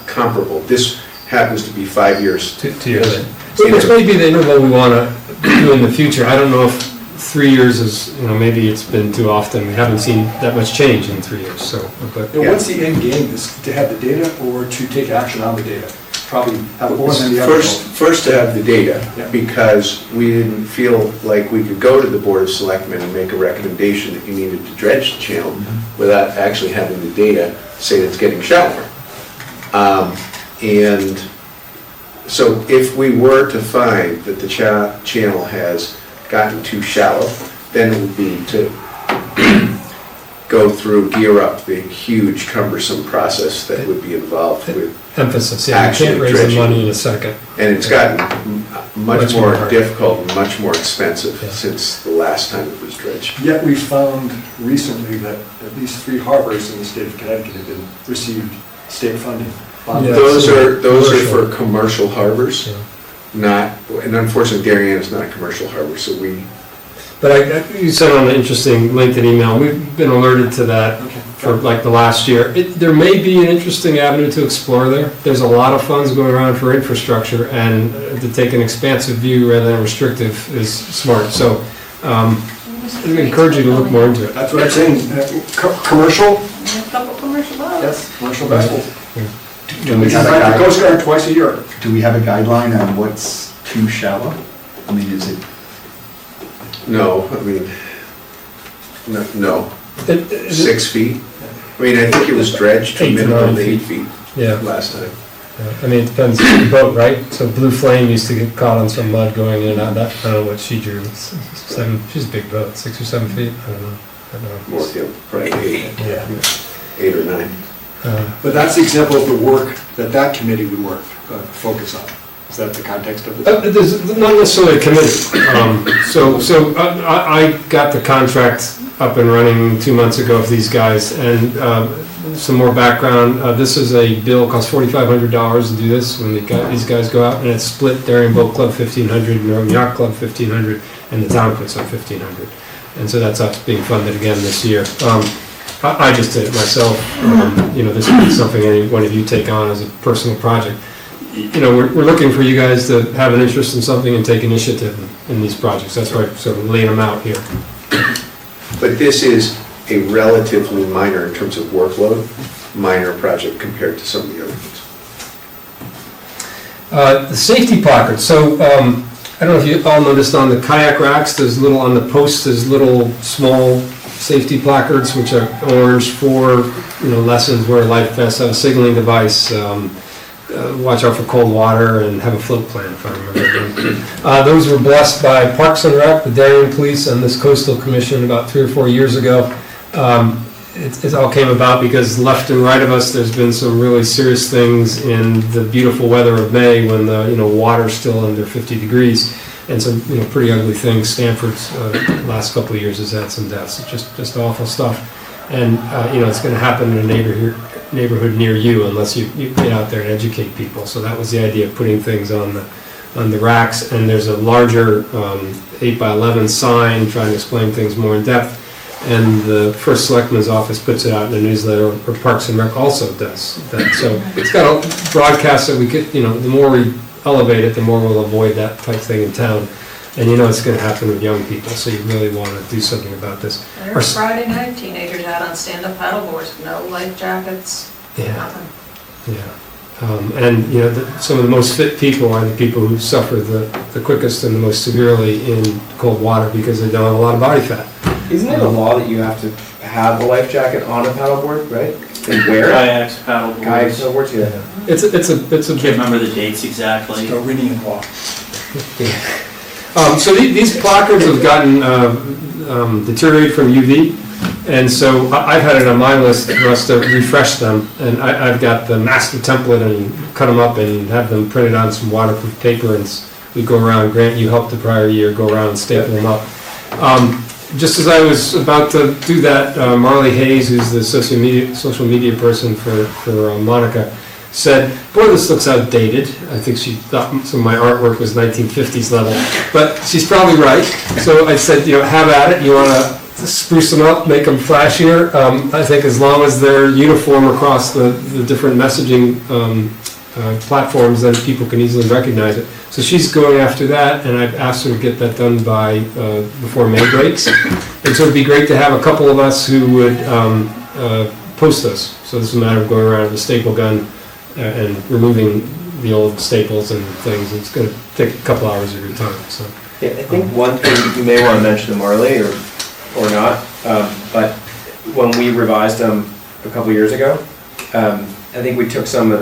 comparable. This happens to be 5 years. To your thing. Which may be the interval we want to do in the future. I don't know if 3 years is, maybe it's been too often. We haven't seen that much change in 3 years, so. But And what's the end game? Is to have the data or to take action on the data? Probably have one than the other. First to have the data, because we didn't feel like we could go to the Board of Selectmen and make a recommendation that you needed to dredge the channel without actually having the data say it's getting shallower. And so if we were to find that the channel has gotten too shallow, then it would be to go through, gear up the huge cumbersome process that would be involved with emphasis, yeah, you can't raise the money in a second. And it's gotten much more hard. difficult and much more expensive Yeah. since the last time it was dredged. Yet we found recently that at least 3 harbors in the state of Connecticut have been received state funding. Yeah. Those are Commercial. for commercial harbors, Yeah. not, and unfortunately Darien is not a commercial harbor, so we But you sent on an interesting LinkedIn email. We've been alerted to that for like the last year. There may be an interesting avenue to explore there. There's a lot of funds going around for infrastructure, and to take an expansive view rather than restrictive is smart. So I encourage you to look more into it. That's what I'm saying, commercial, A couple commercial boats. yes, commercial vessels. Do we Which is have a like the guide- Coast Guard twice a year. do we have a guideline on what's too shallow? I mean, is it, No, I mean, no, It- 6 feet. I mean, I think it was dredged to 8 to minimum 9 8 feet Yeah. last time. I mean, it depends on the boat, right? So Blue Flame used to get caught on some mud going in and out. That, I don't know what she drew. She's a big boat, 6 or 7 feet. I don't know. More, yeah, probably 8, Yeah. 8 or 9. But that's the example of the work that committee would focus on. Is that the context of this? There's not necessarily a committee. So I got the contract up and running 2 months ago with these guys, and some more background. This is a bill, costs $4,500 to do this when these guys go out, and it's split. Darien Boat Club 1,500, Northern Yacht Club 1,500, and the town puts up 1,500. And so that's us being funded again this year. I just did it myself. This would be something any one of you take on as a personal project. We're looking for you guys to have an interest in something and take initiative in these projects. That's why I'm sort of laying them out here. But this is a relatively minor, in terms of workload, minor project compared to some of the other ones. The safety placards. So I don't know if you all noticed on the kayak racks, on the posts, there's little small safety placards, which are orange for, lessons, wear a life vest, have a signaling device, watch out for cold water, and have a float plan, if I remember. Those were blessed by Parks and Rec, the Darien Police, and this Coastal Commission about 3 or 4 years ago. It all came about because left and right of us, there's been some really serious things in the beautiful weather of May when the water's still under 50 degrees, and some pretty ugly things. Stanford's last couple of years has had some deaths. It's just awful stuff, and it's going to happen in a neighborhood near you unless you get out there and educate people. So that was the idea of putting things on the racks, and there's a larger 8x11 sign trying to explain things more in depth. And the First Selectman's office puts it out in a newsletter, or Parks and Rec also does that. So it's got a broadcast that we could, the more we elevate it, the more we'll avoid that type thing in town. And it's going to happen with young people, so you really want to do something about this. There's Friday night, teenagers out on stand-up paddleboards, no life jackets, Yeah, nothing. yeah. Some of the most fit people are the people who suffer the quickest and the most severely in cold water because they don't have a lot of body fat. Isn't it a law that you have to have a life jacket on a paddleboard, right? And wear it? Kayaks, paddleboards. Kayaks, snowboards, yeah. It's a Can't remember the dates exactly. Darwinian law. So these placards have gotten deteriorated from UV, and so I've had it on my list for us to refresh them, and I've got the master template and cut them up and have them printed on some waterproof paper, and we go around. Grant, you helped the prior year, go around and staple them up. Just as I was about to do that, Marley Hayes, who's the social media person for Monica, said, "Boy, this looks outdated." I think she thought some of my artwork was 1950s level, but she's probably right. So I said, have at it. You want to spruce them up, make them flashier. I think as long as they're uniform across the different messaging platforms, then people can easily recognize it. So she's going after that, and I've asked her to get that done by before May breaks. And so it'd be great to have a couple of us who would post those. So this is a matter of going around with a staple gun and removing the old staples and things. It's going to take a couple hours of your time. So Yeah, I think one thing you may want to mention to Marley, or not, but when we revised them a couple years ago, I think we took some of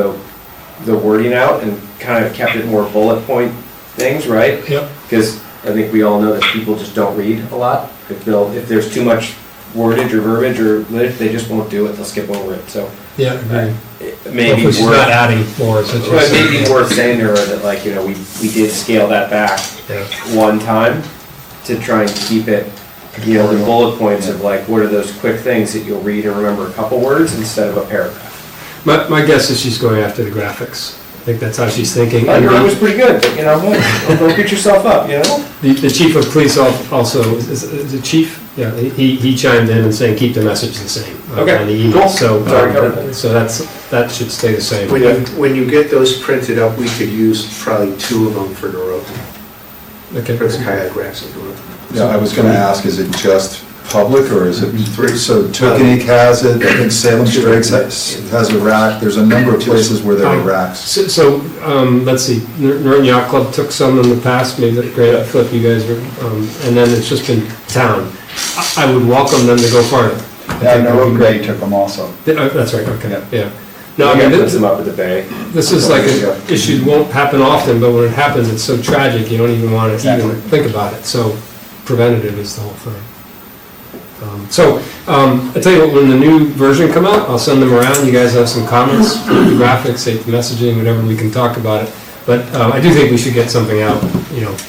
the wording out and kind of kept it more bullet point things, right? Yep. Because I think we all know that people just don't read a lot. If there's too much wordage or verbiage or lit, they just won't do it. They'll skip over it. So yeah, agree. Maybe she's not adding more. It may be worth saying to her that we did scale that back one time to try and keep it, the bullet points of what are those quick things that you'll read and remember a couple words instead of a paragraph. My guess is she's going after the graphics. think that's how she's thinking. Your was pretty good, but don't beat yourself up, The chief of police also, is the chief? Yeah, he chimed in and saying, keep the message the same Okay, on the email. cool. So, Sorry, covered that. so that should stay the same. When you get those printed up, we could use probably 2 of them for the road, Okay. for the kayak racks and the road. Yeah, I was gonna ask, is it just public, or is it, Three. so Tokenique has it, I think Salem Straits has a rack, there's a number of places where there are racks. So, let's see, Norton Yacht Club took some in the past, maybe that great flip you guys were, and then it's just been town. I would welcome them to go farther. Yeah, Norwood Bay took them also. That's right, okay, yeah. No, I I mean, put them up at the bay. this is like an issue that won't happen often, but when it happens, it's so tragic, you don't even want to Exactly. even think about it. So preventative is the whole thing. I tell you what, when the new version come out, I'll send them around. You guys have some comments, the graphics, the messaging, whatever, we can talk about it. But I do think we should get something out,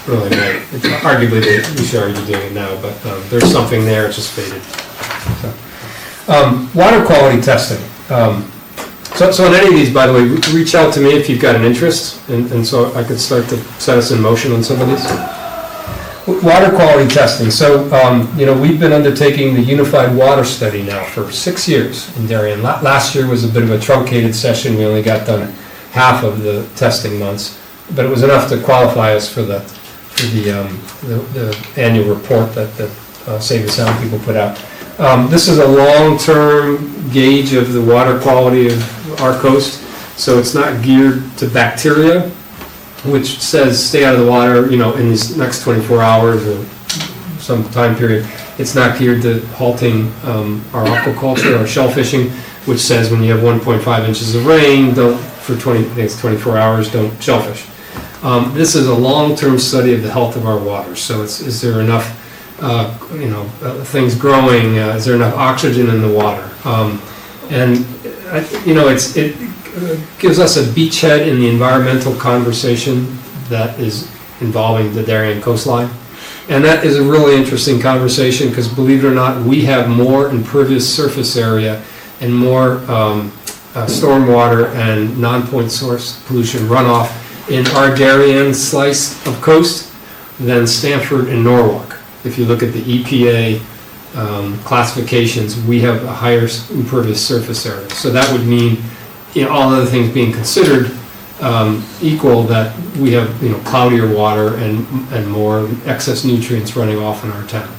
early May. Arguably, we should already be doing it now, but there's something there, it's just faded. So, water quality testing. So on any of these, by the way, reach out to me if you've got an interest, and so I could start to set us in motion on some of these. Water quality testing. So, we've been undertaking the Unified Water Study now for 6 years in Darien. Last year was a bit of a truncated session. We only got done half of the testing months, but it was enough to qualify us for the annual report that the Save the Sound people put out. This is a long-term gauge of the water quality of our coast, so it's not geared to bacteria, which says stay out of the water, in these next 24 hours or some time period. It's not geared to halting our aquaculture or shellfishing, which says when you have 1.5 inches of rain, for 24 hours, don't shellfish. This is a long-term study of the health of our waters. So is there enough, things growing? Is there enough oxygen in the water? It gives us a beachhead in the environmental conversation that is involving the Darien coastline. And that is a really interesting conversation because, believe it or not, we have more impervious surface area and more stormwater and non-point source pollution runoff in our Darien slice of coast than Stamford and Norwalk. If you look at the EPA classifications, we have a higher impervious surface area. So that would mean, all other things being considered equal, that we have cloudier water and more excess nutrients running off in our town.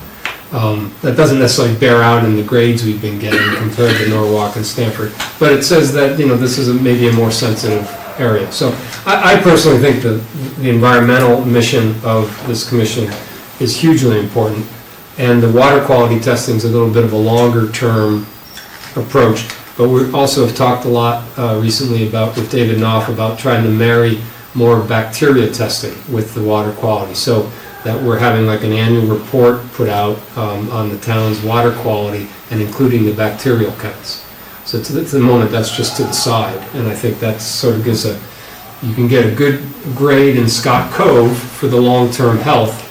That doesn't necessarily bear out in the grades we've been getting compared to Norwalk and Stamford, but it says that this is maybe a more sensitive area. So I personally think the environmental mission of this commission is hugely important, and the water quality testing is a little bit of a longer term approach. But we also have talked a lot recently with David Knopf about trying to marry more bacteria testing with the water quality. So that we're having like an annual report put out on the town's water quality and including the bacterial counts. So to the moment, that's just to the side. And I think that sort of gives you can get a good grade in Scott Cove for the long-term health,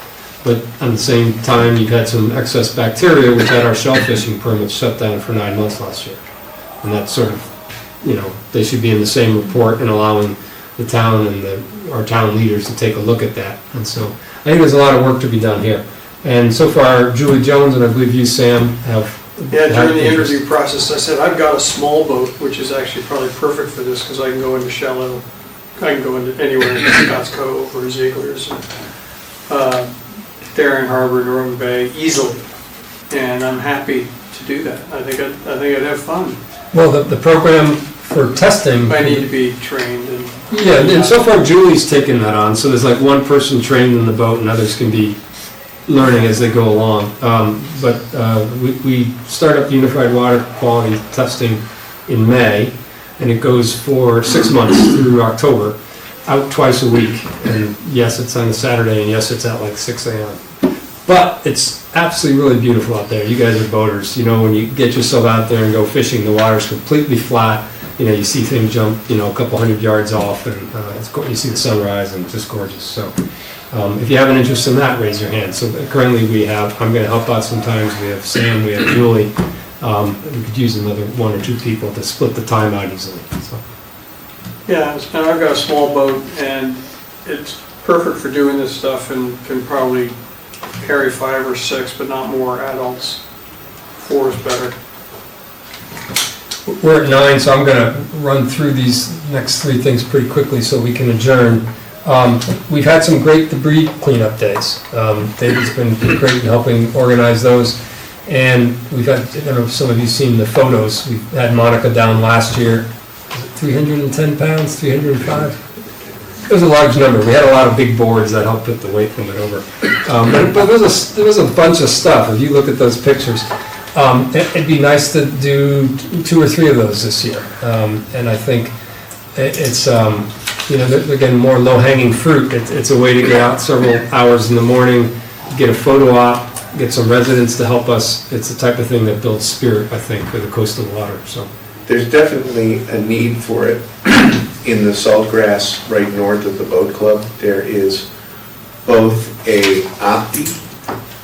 but at the same time, you've had some excess bacteria, which had our shellfishing permits shut down for 9 months last year. And that's sort of, they should be in the same report and allowing the town and our town leaders to take a look at that. And so I think there's a lot of work to be done here. And so far, Julie Jones and I believe you, Sam, have... Yeah, during the interview process, I said, I've got a small boat, which is actually probably perfect for this, because I can go into shallow, I can go into anywhere in Scotts Cove or Ziegler's, Darien Harbor, Northern Bay, easily. And I'm happy to do that. I think I'd have fun. Well, the program for testing... I need to be trained. Yeah, and so far Julie's taken that on, so there's like one person trained in the boat and others can be learning as they go along. But we start up Unified Water Quality Testing in May, and it goes for 6 months through October, out twice a week. And yes, it's on a Saturday, and yes, it's at like 6 a.m. But it's absolutely really beautiful out there. You guys are boaters. When you get yourself out there and go fishing, the water's completely flat. You see things jump, a couple hundred yards off, and you see the sunrise, and it's just gorgeous. So if you have an interest in that, raise your hand. So currently I'm going to help out sometimes. We have Sam, we have Julie. We could use another 1 or 2 people to split the time out easily. So. Yeah, and I've got a small boat, and it's perfect for doing this stuff and can probably carry 5 or 6, but not more adults. 4 is better. We're at 9, so I'm going to run through these next 3 things pretty quickly so we can adjourn. We've had some great debris cleanup days. David's been great in helping organize those. And we've had, I don't know if some of you have seen the photos, we had Monica down last year. Was it 310 pounds, 305? It was a large number. We had a lot of big boards that helped put the weight limit over. But there was a bunch of stuff. If you look at those pictures, it'd be nice to do 2 or 3 of those this year. And I think it's, again, more low-hanging fruit. It's a way to get out several hours in the morning, get a photo op, get some residents to help us. It's the type of thing that builds spirit, I think, for the coastal water. So There's definitely a need for it in the saltgrass right north of the boat club. There is both a Opti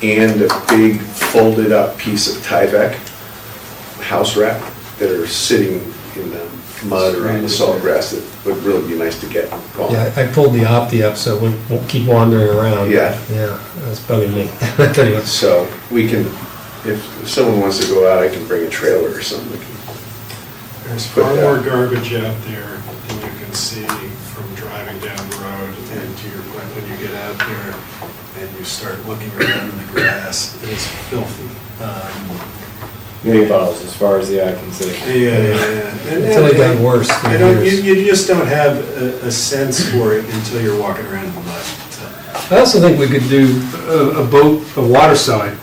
and a big folded up piece of Tyvek house wrap that are sitting in the mud or on the saltgrass that would really be nice to get gone. yeah, I pulled the Opti up so we won't keep wandering around. Yeah. Yeah, that's bugging me. Anyway. So we can, if someone wants to go out, I can bring a trailer or something. There's far more garbage out there than you can see from driving down the road. And to your point, when you get out there and you start looking around in the grass, it is filthy. Mini bottles as far as the eye can see. Until it got worse. You just don't have a sense for it until you're walking around in the mud. So. I also think we could do a waterside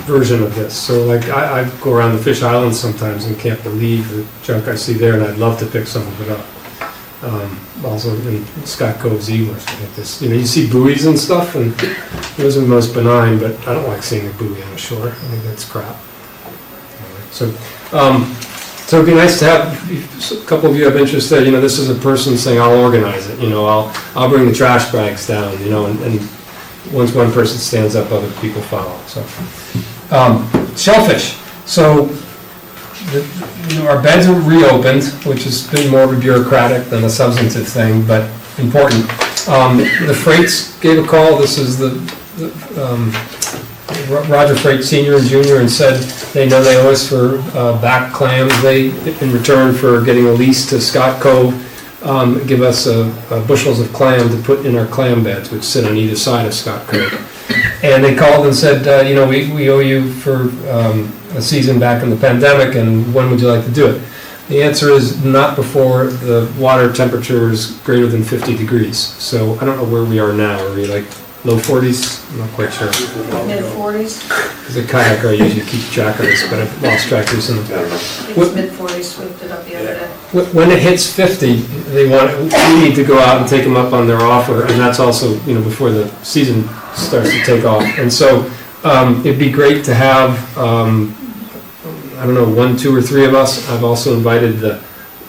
version of this. So like I go around the Fish Islands sometimes and can't believe the junk I see there, and I'd love to pick some of it up. Also in Scott Cove's Eagles, I think this, you see buoys and stuff, and those are the most benign, but I don't like seeing a buoy on the shore. I think that's crap. So it'd be nice to have a couple of you have interest there. This is a person saying, I'll organize it. I'll bring the trash bags down. And once one person stands up, other people follow. So shellfish. So our beds are reopened, which has been more of a bureaucratic than a substantive thing, but important. The Freights gave a call. This is the Roger Freight Senior and Junior, and said they know they owe us for back clams. They, in return for getting a lease to Scott Cove, give us bushels of clam to put in our clam beds, which sit on either side of Scott Cove. And they called and said, we owe you for a season back in the pandemic, and when would you like to do it? The answer is not before the water temperature is greater than 50 degrees. So I don't know where we are now. Are we like low 40s? I'm not quite sure. Mid-40s? As a kayaker, I usually keep track of this, but I've lost track recently. I think it's mid-40s, we looked it up the other day. When it hits 50, we need to go out and take them up on their offer, and that's also, before the season starts to take off. And so it'd be great to have, 1, 2, or 3 of us. I've also invited the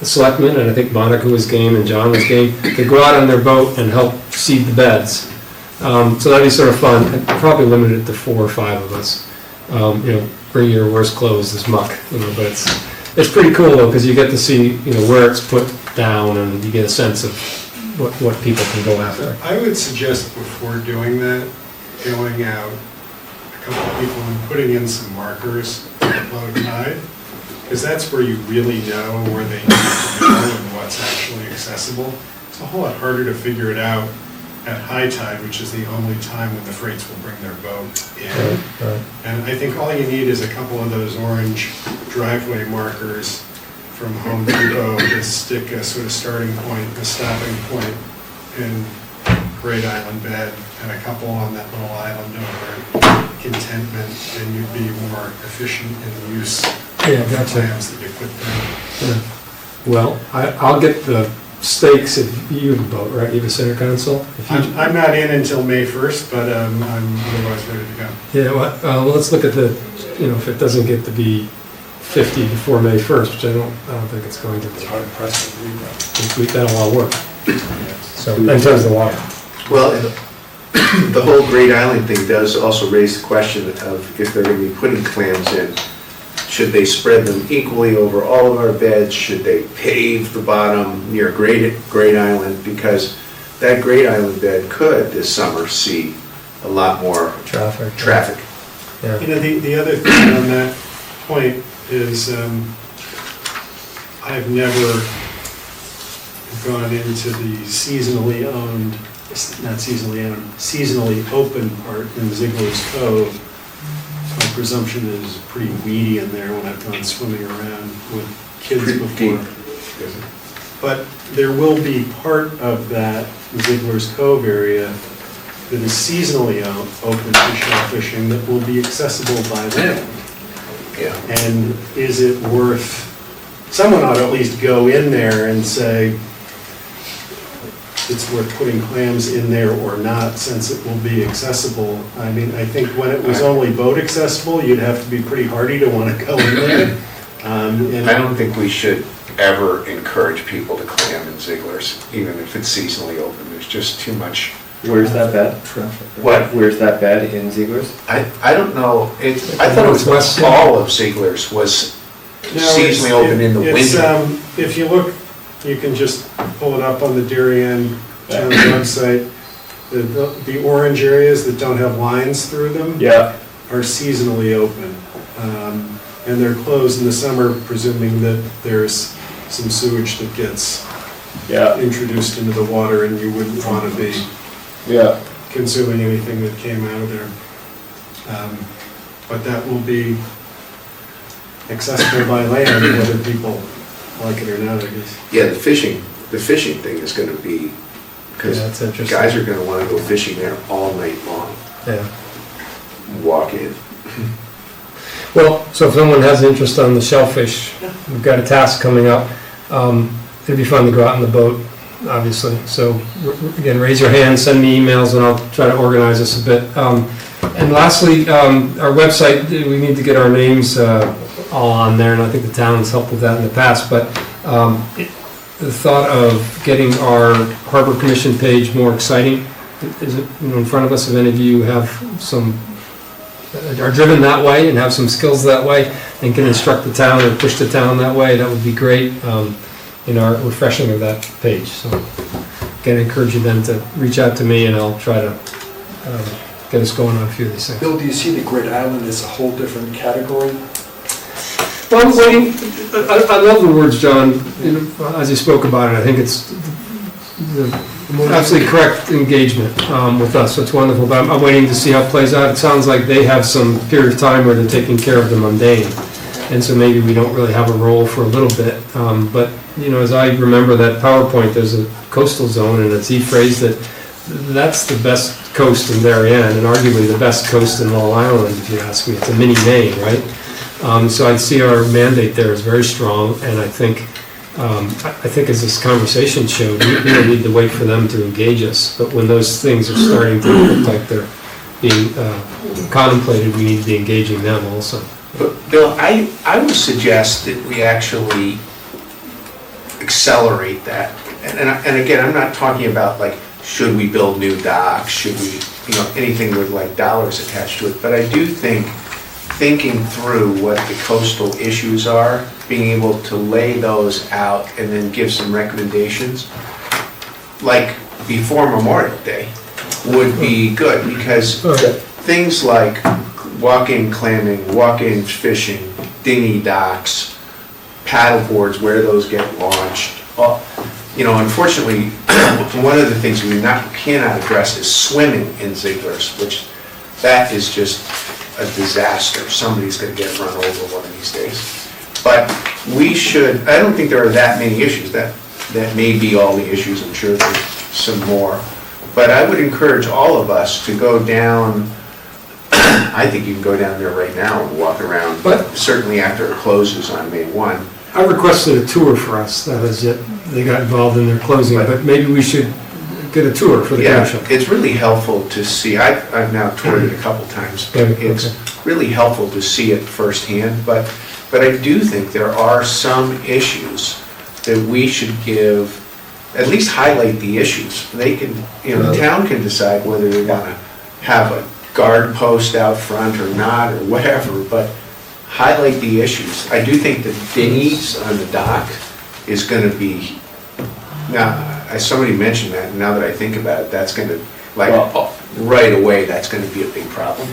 selectmen, and I think Monica was game and John was game, to go out on their boat and help seed the beds. So that'd be sort of fun. I'd probably limit it to 4 or 5 of us. Bring your worst clothes as muck, but it's pretty cool though, because you get to see, where it's put down, and you get a sense of what people can go after. I would suggest before doing that, going out, a couple of people and putting in some markers at low tide, because that's where you really know where they need to go and what's actually accessible. It's a whole lot harder to figure it out at high tide, which is the only time when the freights will bring their boat in. Right. And I think all you need is a couple of those orange driveway markers from Home Depot to stick a sort of starting point, a stopping point in Great Island Bed, and a couple on that little island over Contentment, and you'd be more efficient in the use of the clams that you put down. Yeah. Well, I'll get the stakes if you have a boat, right? You have a center console? I'm not in until May 1st, but I'm otherwise ready to go. Yeah, well, let's look at the, if it doesn't get to be 50 before May 1st, which I don't think it's going to be. It's hard pressed to believe that. That'll all work. So, in terms of the water. Well, and the whole Great Island thing does also raise the question of if they're going to be putting clams in, Should they spread them equally over all of our beds? Should they pave the bottom near Great Island? Because that Great Island bed could this summer see a lot more traffic. Yeah. You know, the other thing on that point is, I've never gone into the seasonally owned, not seasonally owned, seasonally open part in Ziegler's Cove. My presumption is pretty weedy in there when I've gone swimming around with kids Pretty before. deep. But there will be part of that Ziegler's Cove area that is seasonally open to shell fishing that will be accessible by land. Yeah. And is it worth, someone ought to at least go in there and say, it's worth putting clams in there or not, since it will be accessible. I mean, I think when it was only boat accessible, you'd have to be pretty hardy to want to go in there. And I don't think we should ever encourage people to clam in Ziegler's, even if it's seasonally open. There's just too much. Where's that bed? What? Where's that bed in Ziegler's? I don't know. I thought it was all of Ziegler's was seasonally open in the winter. If you look, you can just pull it up on the Darien Town website. The orange areas that don't have lines through them are seasonally open. And they're closed in the summer, presuming that there's some sewage that gets introduced into the water and you wouldn't want to be consuming anything that came out of there. But that will be accessible by land, whether people like it or not, I guess. Yeah, the fishing thing is going to be, because Yeah, that's interesting. guys are going to want to go fishing there all night long. Yeah. Walk in. Well, so if someone has interest on the shellfish, we've got a task coming up. It'd be fun to go out in the boat, obviously. So again, raise your hand, send me emails, and I'll try to organize this a bit. And lastly, our website, we need to get our names all on there, and I think the town's helped with that in the past. But the thought of getting our Harbor Commission page more exciting, is it in front of us? If any of you have are driven that way and have some skills that way and can instruct the town or push the town that way, that would be great in our refreshing of that page. So again, I encourage you then to reach out to me and I'll try to get us going on a few of these things. Bill, do you see the Great Island as a whole different category? Well, I'm waiting. I love the words, John, as you spoke about it. I think it's the absolutely correct engagement with us. So it's wonderful. But I'm waiting to see how it plays out. It sounds like they have some period of time where they're taking care of the mundane. And so maybe we don't really have a role for a little bit. But, as I remember that PowerPoint, there's a coastal zone, and it's phrased that that's the best coast in Darien, and arguably the best coast in Long Island, if you ask me. It's a mini Maine, right? So I see our mandate there is very strong, and I think as this conversation showed, we don't need to wait for them to engage us. But when those things are starting to look like they're being contemplated, we need to be engaging them also. But Bill, I would suggest that we actually accelerate that. And again, I'm not talking about like, should we build new docks? Should we, anything with like dollars attached to it? But I do think thinking through what the coastal issues are, being able to lay those out and then give some recommendations, like before Memorial Day, would be good, because things like walk-in clamming, walk-in fishing, dinghy docks, paddle boards, where those get launched. Unfortunately, one of the things we cannot address is swimming in Ziegler's, which that is just a disaster. Somebody's going to get run over one of these days. But we should, I don't think there are that many issues. That may be all the issues. I'm sure there's some more. But I would encourage all of us to go down. I think you can go down there right now and walk around, but certainly after it closes on May 1. I requested a tour for us. That is yet, they got involved in their closing, but maybe we should get a tour for the commission. It's really helpful to see. I've now toured it a couple times, but it's really helpful to see it firsthand. But I do think there are some issues that we should at least highlight the issues. They can, the town can decide whether they want to have a guard post out front or not or whatever, but highlight the issues. I do think the dinghies on the dock is gonna be, now, somebody mentioned that, and now that I think about it, that's gonna, right away, that's gonna be a big problem.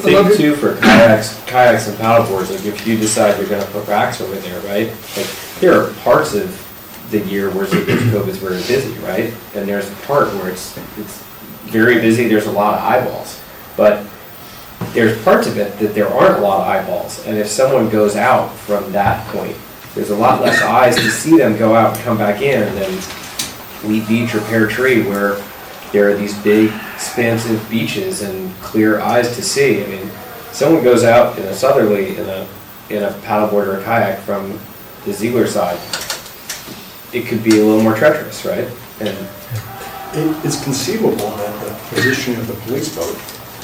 Thing too for kayaks and paddleboards, like if you decide you're gonna put racks over there, right? Like, there are parts of the year where Ziegler's Cove is very busy, right? And there's a part where it's very busy, there's a lot of eyeballs. But there's parts of it that there aren't a lot of eyeballs. And if someone goes out from that point, there's a lot less eyes to see them go out and come back in than Wheat Beach or Pear Tree, where there are these big, expansive beaches and clear eyes to see. I mean, someone goes out in a southerly in a paddleboard or a kayak from the Ziegler side, it could be a little more treacherous, right? And It's conceivable that the positioning of the police boat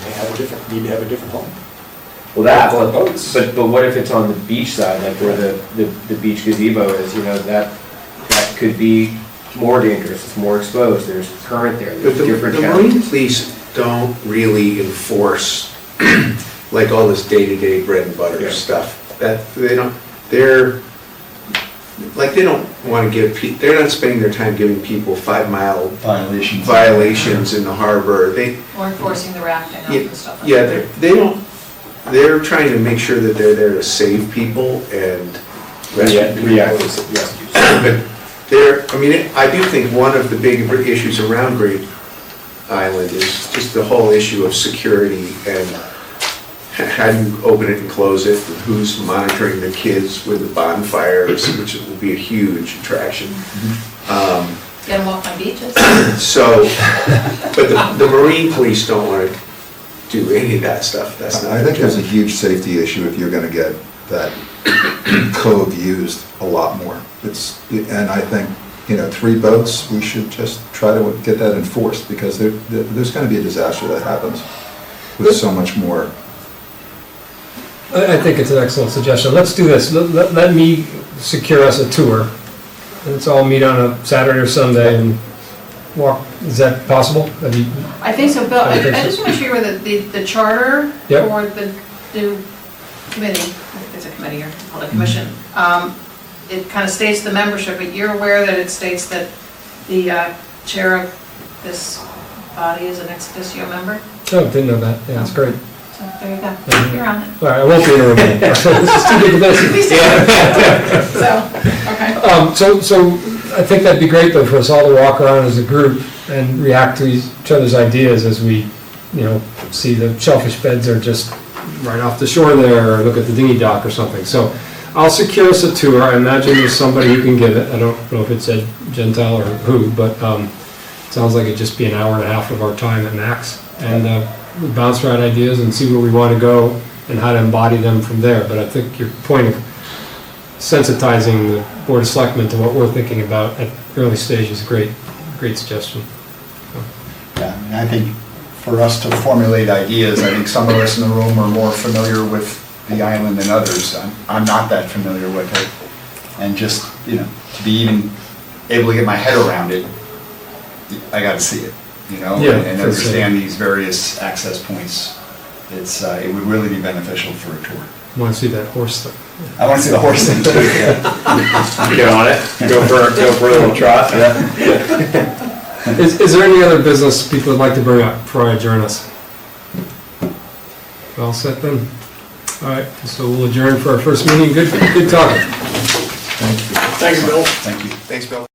may have need to have a different home. well, that, Or boats. but what if it's on the beach side, like where the beach gazebo is? You know, that could be more dangerous. It's more exposed. There's current there. But There's the different Marine challenges. police don't really enforce like all this day-to-day bread and butter Yeah. stuff. That, they don't want to give, they're not spending their time giving people 5-mile violations in the harbor. Or enforcing the rafting up and stuff like Yeah, that. they're trying to make sure that they're there to save people and rescue people. Reactive rescues. But I do think one of the big issues around Great Island is just the whole issue of security and how do you open it and close it, and who's monitoring the kids with the bonfires, which will be a huge attraction. Get them off my beaches. So, but the Marine police don't want to do any of that stuff. That's not. I think there's a huge safety issue if you're gonna get that cove used a lot more. And I think, 3 boats, we should just try to get that enforced, because there's gonna be a disaster that happens with so much more. I think it's an excellent suggestion. Let's do this. Let me secure us a tour. Let's all meet on a Saturday or Sunday and walk. Is that possible? I think so, Bill. I think I so. just want to show you the charter Yep. for the new committee, it's a committee or called a commission. It kind of states the membership, but you're aware that it states that the chair of this body is an ex officio member? Oh, didn't know that. Yeah, that's great. So there you go, you're on it. All right, I won't be interrupting. This is too good for this. So, okay. So I think that'd be great though for us all to walk around as a group and react to each other's ideas as we, see the shellfish beds are just right off the shore there, or look at the dinghy dock or something. So I'll secure us a tour. I imagine there's somebody who can give it. I don't know if it's Ed Gentile or who, but sounds like it'd just be an hour and a half of our time at max. And we bounce around ideas and see where we want to go and how to embody them from there. But I think your point of sensitizing the Board of Selectmen to what we're thinking about at early stage is a great suggestion. Yeah, I think for us to formulate ideas, I think some of us in the room are more familiar with the island than others. I'm not that familiar with it. And just, to be even able to get my head around it, I got to see it, Yeah, and understand these various access points. It would really be beneficial for a tour. I want to see that horse thing. I want to see the horse thing too. Yeah. Get on it. Go for a little trot. Is there any other business people would like to bring up before I adjourn us? All set then? All right, so we'll adjourn for our first meeting. Good talking. Thank you, Bill. Thank you. Thanks, Bill.